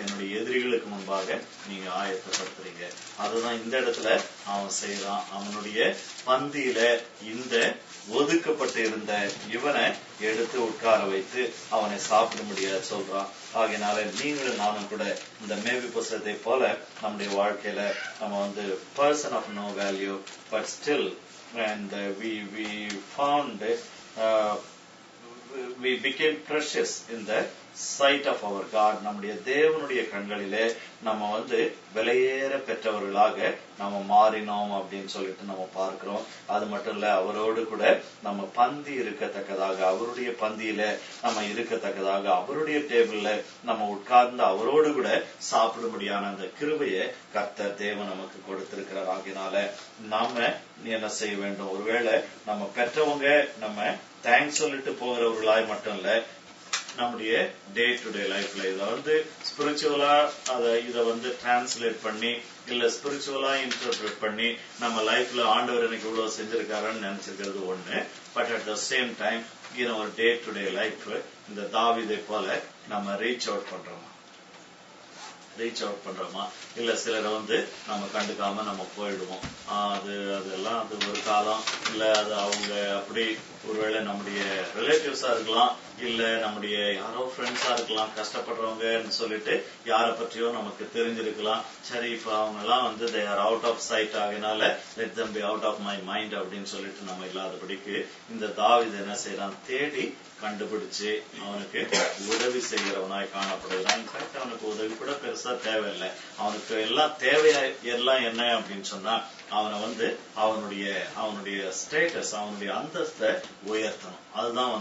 என்னுடைய எதிரிகளுக்கு முன்பாக நீங்க ஆயத்தப்படுத்துறீங்க. அதுதான் இந்த இடத்துல அவன் செய்யறான். அவனுடைய பந்தியில இந்த ஒதுக்கப்பட்டு இருந்த இவனை எடுத்து உட்கார வைத்து அவனை சாப்பிட முடியாது சொல்றான். ஆகையினால நீங்களும் நானும் கூட இந்த மேவி புஸ்தகத்தை போல நம்முடைய வாழ்க்கையில நம்ம person of no value but still and we found we became precious in the sight of our God. நம்முடைய தேவனுடைய கண்களிலே நம்ம விலையேற பெற்றவர்களாக நம்ம மாறினோம் அப்படின்னு சொல்லிட்டு நம்ம பார்க்கிறோம். அது மட்டும் இல்ல, அவரோடு கூட நம்ம பந்தி இருக்கத்தக்கதாக, அவருடைய பந்தியில நம்ம இருக்கத்தக்கதாக, அவருடைய டேபிள்ல நம்ம உட்கார்ந்து அவரோடு கூட சாப்பிடும்படியான அந்த கிருபையை கர்த்தர் தேவன் நமக்கு கொடுத்திருக்கிறார். ஆகினால நாம என்ன செய்ய வேண்டும்? ஒருவேளை நம்ம பெற்றவங்க நம்ம தேங்க்ஸ் சொல்லிட்டு போகிறவர்களாய் மட்டும் இல்ல, நம்முடைய டே டு டே லைஃப்ல இதை ஸ்பிரிச்சுவலா இதை டிரான்ஸ்லேட் பண்ணி இல்ல ஸ்பிரிச்சுவலா இன்டர்பிரேட் பண்ணி நம்ம லைஃப்ல ஆண்டவர் எனக்கு இவ்வளவு செஞ்சிருக்காருன்னு நினைச்சிருக்கிறது ஒண்ணு. But at the same time ஒரு டே டு டே லைஃப் இந்த தாவீதை போல நம்ம ரீச் அவுட் பண்றோமா இல்ல சிலரை நம்ம கண்டுக்காம நம்ம போயிடுவோம். அதெல்லாம் அது ஒரு காலம் இல்ல, அது அவங்க அப்படி ஒருவேளை நம்முடைய ரிலேட்டிவ்ஸா இருக்கலாம், இல்ல நம்முடைய யாரோ ஃப்ரெண்ட்ஸா இருக்கலாம், கஷ்டப்படுறவங்கன்னு சொல்லிட்டு யார பற்றியோ நமக்கு தெரிஞ்சிருக்கலாம். சரி, இப்ப அவங்க எல்லாம் they are out of sight, ஆகினால let them be out of my mind அப்படின்னு சொல்லிட்டு நம்ம இல்லாதபடிக்கு இந்த தாவீது என்ன செய்யறான்? தேடி கண்டுபிடிச்சு அவனுக்கு உதவி செய்கிறவனாய் காணப்படுகிறான். இன்ஃபேக்ட் அவனுக்கு உதவி கூட பெருசா தேவையில்லை. அவனுக்கு எல்லாம் தேவையா எல்லாம் என்ன அப்படின்னு சொன்னா அவனை அவனுடைய ஸ்டேட்டஸ், அவனுடைய அந்தஸ்தை உயர்த்தணும். அதுதான்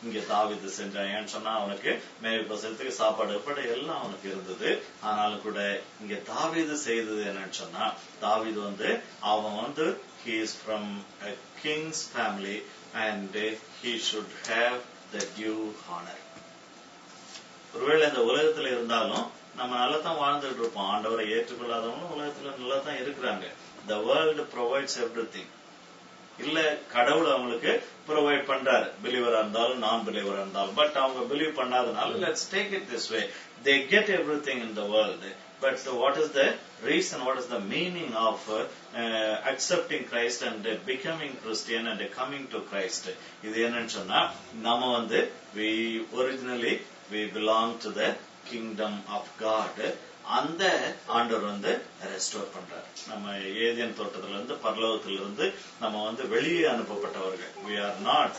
இங்க தாவீது செஞ்சான். ஏன்னு சொன்னா அவனுக்கு மேவி பசத்துக்கு சாப்பாடு பட எல்லாம் அவனுக்கு இருந்தது. ஆனாலும் கூட இங்க தாவீது செய்தது என்னன்னு சொன்னா, தாவீது அவன் he is from a king's family and he should have the due honor. ஒருவேளை இந்த உலகத்துல இருந்தாலும் நம்ம நல்லா தான் வாழ்ந்துட்டு இருப்போம். ஆண்டவரை ஏற்றுக்கொள்ளாதவங்களும் உலகத்துல நல்லா தான் இருக்கிறாங்க. The world provides everything. இல்ல கடவுள் அவங்களுக்கு ப்ரொவைட் பண்றாரு, பிலீவரா இருந்தாலும் நான் பிலீவரா இருந்தாலும். பட் அவங்க believe பண்ணாதனால let's take it this way, they get everything in the world. But what is the reason, what is the meaning of accepting Christ and becoming Christian and coming to Christ? இது என்னன்னு சொன்னா, நம்ம we originally we belong to the kingdom of God. அந்த ஆண்டவர் restore பண்றார். நம்ம Eden தோட்டத்துல இருந்து பரலோகத்துல இருந்து நம்ம வெளியே அனுப்பப்பட்டவர்கள். we are not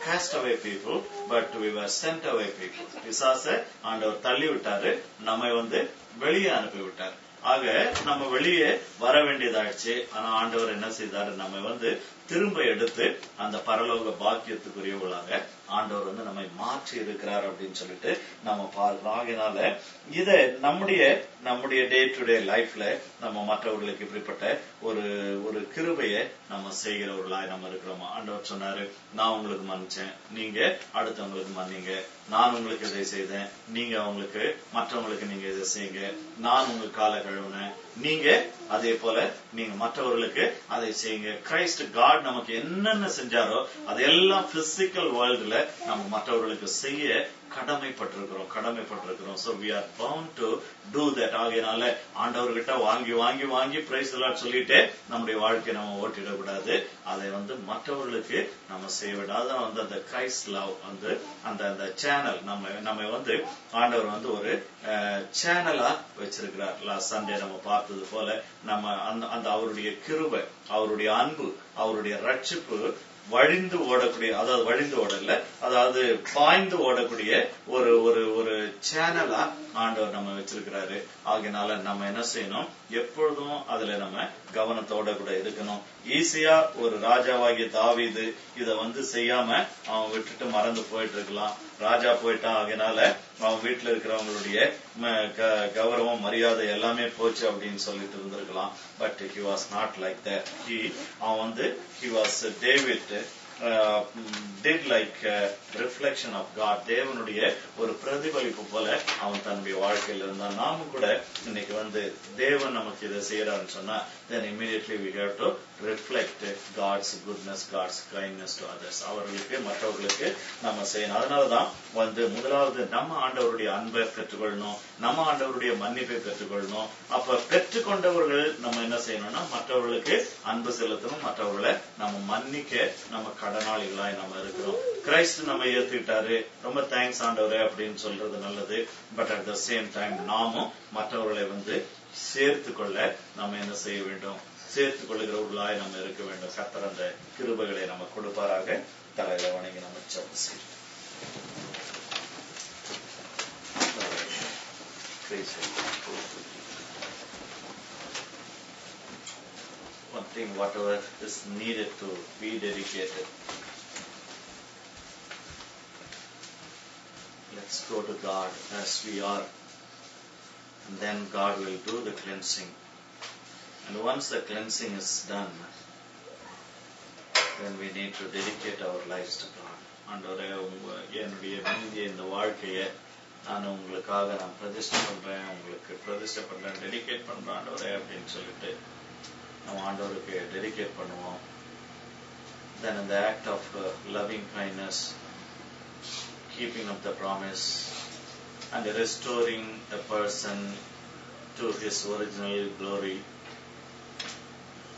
cast away people but we were sent away people. பிசாசை ஆண்டவர் தள்ளி விட்டாரு, நம்ம வெளியே அனுப்பி விட்டார். ஆக நம்ம வெளியே வர வேண்டியதாயிடுச்சு. ஆனா ஆண்டவர் என்ன செய்தாரு? நம்ம திரும்ப எடுத்து அந்த பரலோக பாக்கியத்துக்குரியவர்களாக ஆண்டவர் நம்மை மாற்றி இருக்கிறார் அப்படின்னு சொல்லிட்டு நம்ம பார்க்கிறோம். ஆகையினால இத நம்முடைய டே டு டே லைஃப்ல நம்ம மற்றவர்களுக்கு இப்படிப்பட்ட ஒரு கிருபையை நம்ம செய்கிறவர்களாய் நம்ம இருக்கிறோமா? ஆண்டவர் சொன்னாரு, நான் உங்களுக்கு மன்னிச்சேன், நீங்க அடுத்தவங்களுக்கு மன்னிங்க. நான் உங்களுக்கு இதை செய்தேன், நீங்க அவங்களுக்கு மற்றவங்களுக்கு நீங்க இதை செய்யுங்க. நான் உங்களுக்கு கால கழுவுனேன், நீங்க அதே போல நீங்க மற்றவர்களுக்கு அதை செய்யுங்க. கிரைஸ்ட் காட் நமக்கு என்னென்ன செஞ்சாரோ அதெல்லாம் பிசிக்கல் வேர்ல்டுல நம்ம மற்றவர்களுக்கு செய்ய கடமைப்பட்டிருக்கிறோம். So we are bound to do that. ஆகையினால ஆண்டவர்கிட்ட வாங்கி பிரைஸ் எல்லாம் சொல்லிட்டு நம்முடைய வாழ்க்கையை நம்ம ஓட்டிடக்கூடாது. அதை மற்றவர்களுக்கு நம்ம செய்ய விடாது. அதுதான் அந்த கிரைஸ்ட் லவ், அந்த சேனல் நம்ம ஆண்டவர் ஒரு சேனலா வச்சிருக்கிறார். லாஸ்ட் சண்டே நம்ம பார்த்தது போல நம்ம அந்த அவருடைய கிருபை, அவருடைய அன்பு, அவருடைய ரட்சிப்பு வழிந்து ஓடக்கூடிய, அதாவது வழிந்து ஓடல, அதாவது பாய்ந்து ஓடக்கூடிய ஒரு சேனலா ஆண்டவர் நம்ம வச்சிருக்கிறாரு. ஆகினால நம்ம என்ன செய்யணும்? எப்பொழுதும் அதுல நம்ம கவனத்தோட கூட இருக்கணும். ஈஸியா ஒரு ராஜாவாகிய தாவீது இத செய்யாம அவன் விட்டுட்டு மறந்து போயிட்டு இருக்கலாம். ராஜா போயிட்டான், ஆகினால அவன் வீட்டுல இருக்கிறவங்களுடைய கௌரவம் மரியாதை எல்லாமே போச்சு அப்படின்னு சொல்லிட்டு இருந்திருக்கலாம். But he was not like that. அவன் he was David. did like reflection of God. தேவனுடைய ஒரு பிரதிபலிப்பு போல அவன் தன்னுடைய வாழ்க்கையில் இருந்தான். நாமும் கூட இன்னைக்கு தேவன் நமக்கு இதை செய்யறான்னு சொன்னா then immediately we have to reflect God's goodness, God's kindness to others. அவர்களுக்கு மற்றவர்களுக்கு நம்ம செய்யணும். அதனாலதான் முதலாவது நம்ம ஆண்டவருடைய அன்பை பெற்றுக்கொள்ளணும், நம்ம ஆண்டவருடைய மன்னிப்பை பெற்றுக்கொள்ளணும். அப்ப பெற்றுக்கொண்டவர்கள் நம்ம என்ன செய்யணும்னா மற்றவர்களுக்கு அன்பு செலுத்தணும், மற்றவர்களை நம்ம மன்னிக்க நம்ம கடனாளிகளாய் நம்ம இருக்கிறோம். கிறிஸ்து நம்ம ஏத்துக்கிட்டாரு, ரொம்ப தேங்க்ஸ் ஆண்டவரே அப்படின்னு சொல்றது நல்லது. But at the same time நாமும் மற்றவர்களை சேர்த்து கொள்ள நம்ம என்ன செய்ய வேண்டும், சேர்த்து கொள்ளுகிறவர்களாய் நம்ம இருக்க வேண்டும். கர்த்தர் அந்த கிருபைகளை நம்ம கொடுப்பாராக. தலையில வணங்கி நம்ம ஜெபம் செய்வோம். One thing, whatever is needed to be dedicated, let's go to God as we are, and then God will do the cleansing. And once the cleansing is done, then we need to dedicate our lives to God. ஆண்டவரே, என்னுடைய மீதிய இந்த வாழ்க்கையை நான் உங்களுக்காக நான் பிரதிஷ்டை பண்றேன், உங்களுக்கு பிரதிஷ்டை பண்றேன், டெடிகேட் பண்றேன் ஆண்டவரே அப்படின்னு சொல்லிட்டு நம்ம ஆண்டவருக்கு டெடிகேட் பண்ணுவோம். Then in the act of loving kindness, keeping up the promise and restoring the person to his original glory,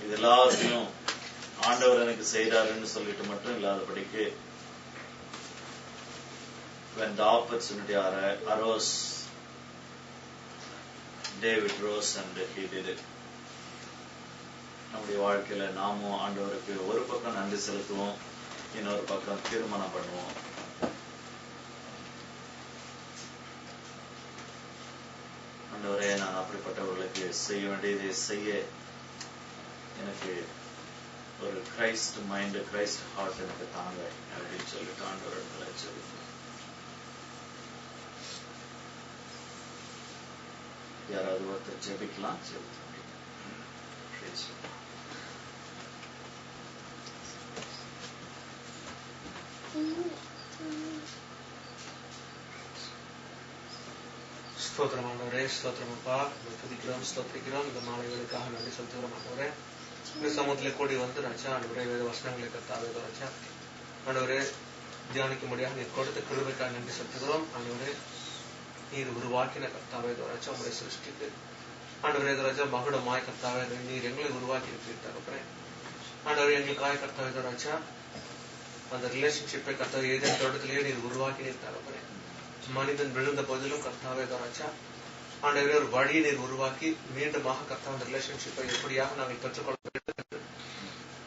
இது எல்லாத்தையும் ஆண்டவர் எனக்கு செய்தாருன்னு சொல்லிட்டு மட்டும் இல்லாதபடிக்கு when the opportunity arose, David rose and he did it. நம்முடைய வாழ்க்கையில நாமும் ஆண்டவருக்கு ஒரு பக்கம் நன்றி செலுத்துவோம், இன்னொரு பக்கம் தீர்மானம் பண்ணுவோம். ஆண்டவரே, நான் அப்படிப்பட்டவர்களுக்கு செய்ய வேண்டியதை செய்ய எனக்கு ஒரு கிரைஸ்ட் மைண்ட், கிரைஸ்ட் ஹார்ட் எனக்கு தாங்க அப்படின்னு சொல்லிட்டு ஆண்டவர் சொல்லி யாராவது ஒருத்தர் ஜெபிக்கலாம். ஸ்தோத்திரம் ஆண்டவரே, ஸ்தோத்திரம் அப்பா, துதிக்கிறோம், ஸ்தோத்திரிக்கிறோம். இந்த மாலைகளுக்காக நன்றி செலுத்துகிறோம் ஆண்டவரே. இந்த சமூகத்திலே கூடி ராஜா ஆண்டவரே, வேத வசனங்களை கர்த்தாவே ராஜா ஆண்டவரே தியானிக்கும்படியாக நீர் கொடுத்த கிருபைக்காக நன்றி செலுத்துகிறோம் ஆண்டவரே. நீர் உருவாக்கின கர்த்தாவே ராஜா உங்களுடைய சிருஷ்டிக்கு ஆண்டவரே ராஜா மகுடமாய் கர்த்தாவே நீர் எங்களை உருவாக்கி இருக்கிறேன் ஆண்டவரே. எங்களுக்காக கர்த்தாவே ராஜா அந்த ரிலேஷன்ஷிப்பை கர்த்தாவே ஏதேனும் தோட்டத்திலேயே நீர் உருவாக்கி நீர் தரப்பறேன். மனிதன் விழுந்த போதிலும் கர்த்தாவே ராஜா ஆண்டவரே ஒரு வழியை நீர் உருவாக்கி மீண்டுமாக கர்த்தா அந்த ரிலேஷன்ஷிப்பை எப்படியாக நாங்கள் பெற்றுக்கொள்ள வேண்டும்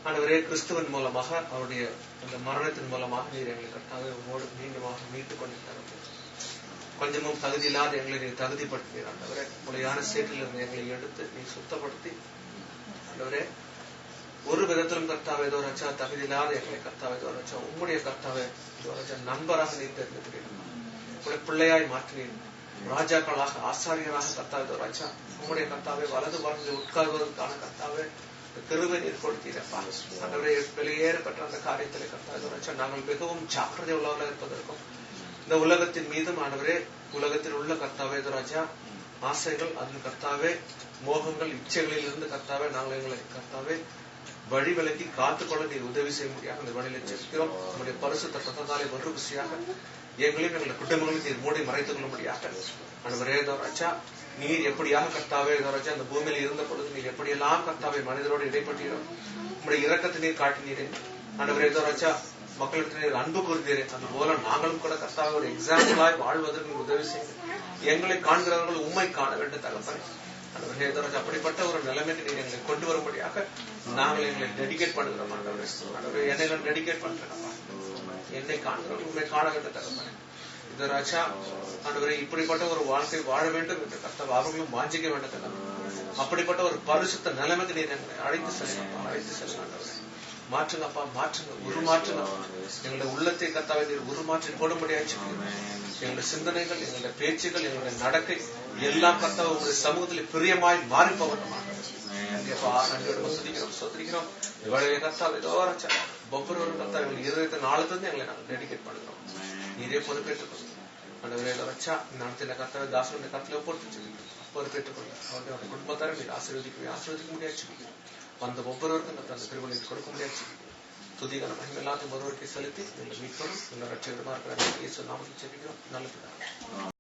ஆண்டவரே. கிறிஸ்துவின் மூலமாக அவருடைய அந்த மரணத்தின் மூலமாக நீர் எங்களை கர்த்தாவே உங்களோடு மீண்டுமாக மீட்டுக் கொண்டிருக்கிறார். கொஞ்சமும் தகுதி இல்லாத எங்களை நீர் தகுதிப்படுத்தினீர் ஆண்டவரே. முறையான சேற்றில் இருந்து எங்களை எடுத்து நீர் சுத்தப்படுத்தி ஆண்டவரே ஒரு விதத்திலும் கர்த்தாவே ராஜா தகுதி இல்லாத எங்களை கர்த்தாவே ராஜா உங்களுடைய கர்த்தாவே ராஜா நண்பராக நீர் தெரிந்துகிறீர். உங்களுடைய பிள்ளையாய் மாற்றினீர். ராஜாக்களாக ஆசாரியராக கர்த்தாவே ராஜா உங்களுடைய கர்த்தாவே வலது வாழ்ந்து உட்கார்வதற்கான கர்த்தாவே கிருபை நீர் கொடுத்தீரப்பா ஆண்டவரே. வெளியேறப்பட்ட அந்த காரியத்திலே கர்த்தாவே ராஜா நாங்கள் மிகவும் ஜாக்கிரதை உள்ளவர்களாக இருப்பதற்கும் இந்த உலகத்தின் மீதும் ஆண்டவரே உலகத்தில் உள்ள கர்த்தாவே ராஜா ஆசைகள் அதில் கர்த்தாவே மோகங்கள் இச்சைகளில் இருந்து கர்த்தாவே நாங்கள் எங்களை கர்த்தாவே வழி விலக்கி காத்துக்கொள்ள நீர் உதவி செய்ய முடியாது. அந்த வழியில ஜெபிக்கிறோம். நம்முடைய பரிசுத்த ரத்தத்தாலே ஒரு ருசியாக எங்களையும் எங்களுடைய குடும்பங்களையும் நீர் மூடி மறைத்துக் கொள்ள முடியாது ஆண்டவரே ராஜா. நீர் எப்படியாக கர்த்தாவே ராஜா அந்த பூமியில் இருந்த பொழுது நீர் எப்படியெல்லாம் கர்த்தாவே மனிதரோடு இடைப்பட்டீரும் உங்களுடைய இரக்கத்தை நீர் காட்டினீரே ஆண்டவரே ராஜா. மக்களுக்கு நீர் அன்பு கூறுகிறேன். அது போல நாங்களும் கூட கர்த்தாவே ஒரு எக்ஸாம்பிளாய் வாழ்வதற்கு உதவி செய்யுங்க. எங்களை காண்கிறவர்கள் உண்மை காண வேண்டும் தகப்பனே ஆண்டவரே ராஜா. அப்படிப்பட்ட ஒரு நிலைமைக்கு நீர் எங்களை கொண்டு வரும்படியாக நாங்கள் எங்களை டெடிகேட் பண்ணுகிறோம் ஆண்டவரே. ஆண்டவரே என்னை நான் டெடிகேட் பண்றேன்ப்பா. என்னை காண்கிறவர்கள் உண்மை காண வேண்டும் தகப்பனே இந்த ராஜா ஆண்டவரே. இப்படிப்பட்ட ஒரு வாழ்க்கை வாழ வேண்டும் என்று கர்த்தாவே அவர்களும் வாஞ்சிக்க வேண்டும் தகப்பனே. அப்படிப்பட்ட ஒரு பரிசுத்த நிலைமைக்கு நீர் எங்களை அழைத்து செல்லுங்கப்பா, அழைத்து செல்லுங்க ஆண்டவரே. மாற்றுங்கப்பா, மாற்றுங்க, உருமாற்றுங்க. எங்களுடைய உள்ளத்தை கர்த்தாவே நீர் உருமாற்றி போடும்படியாச்சு. எங்களுடைய சிந்தனைகள், எங்களுடைய பேச்சுகள், எங்களுடைய நடக்கை எல்லாம் கர்த்தாவே உங்களுடைய சமூகத்தில் பிரியமாய் மாறி போகட்டும். நன்றியப்பா, நன்றியோட சுதிக்கிறோம், சோதரிக்கிறோம். இவ்வளவு கர்த்தாவே இதோ ரச்சா ஒவ்வொரு கர்த்தா எங்களுக்கு 24 எங்களை நாங்கள் டெடிகேட் பண்ணுகிறோம். நீரே பொறுப்பேற்றுக் கொள்ளுங்க ஆண்டவரே. ரச்சா நடத்தின கர்த்தாவே தாசனுடைய கர்த்தலை பொறுத்து பொறுப்பேற்றுக் கொள்ளுங்க. அவருடைய குடும்பத்தாரை நீர் ஆசீர்வதிக்க முடியாது. வந்த ஒவ்வொருவருக்கும் அந்த திருவள்ளுவை கொடுக்க முடியாது. துதிகான மகிமை எல்லாத்தையும் ஒருவருக்கே செலுத்தி இந்த மீட்பரும் இந்த ரட்சகருமா இருக்கிற இயேசு நாமத்தில் ஜெபிக்கிறோம். நல்ல பிதாவே.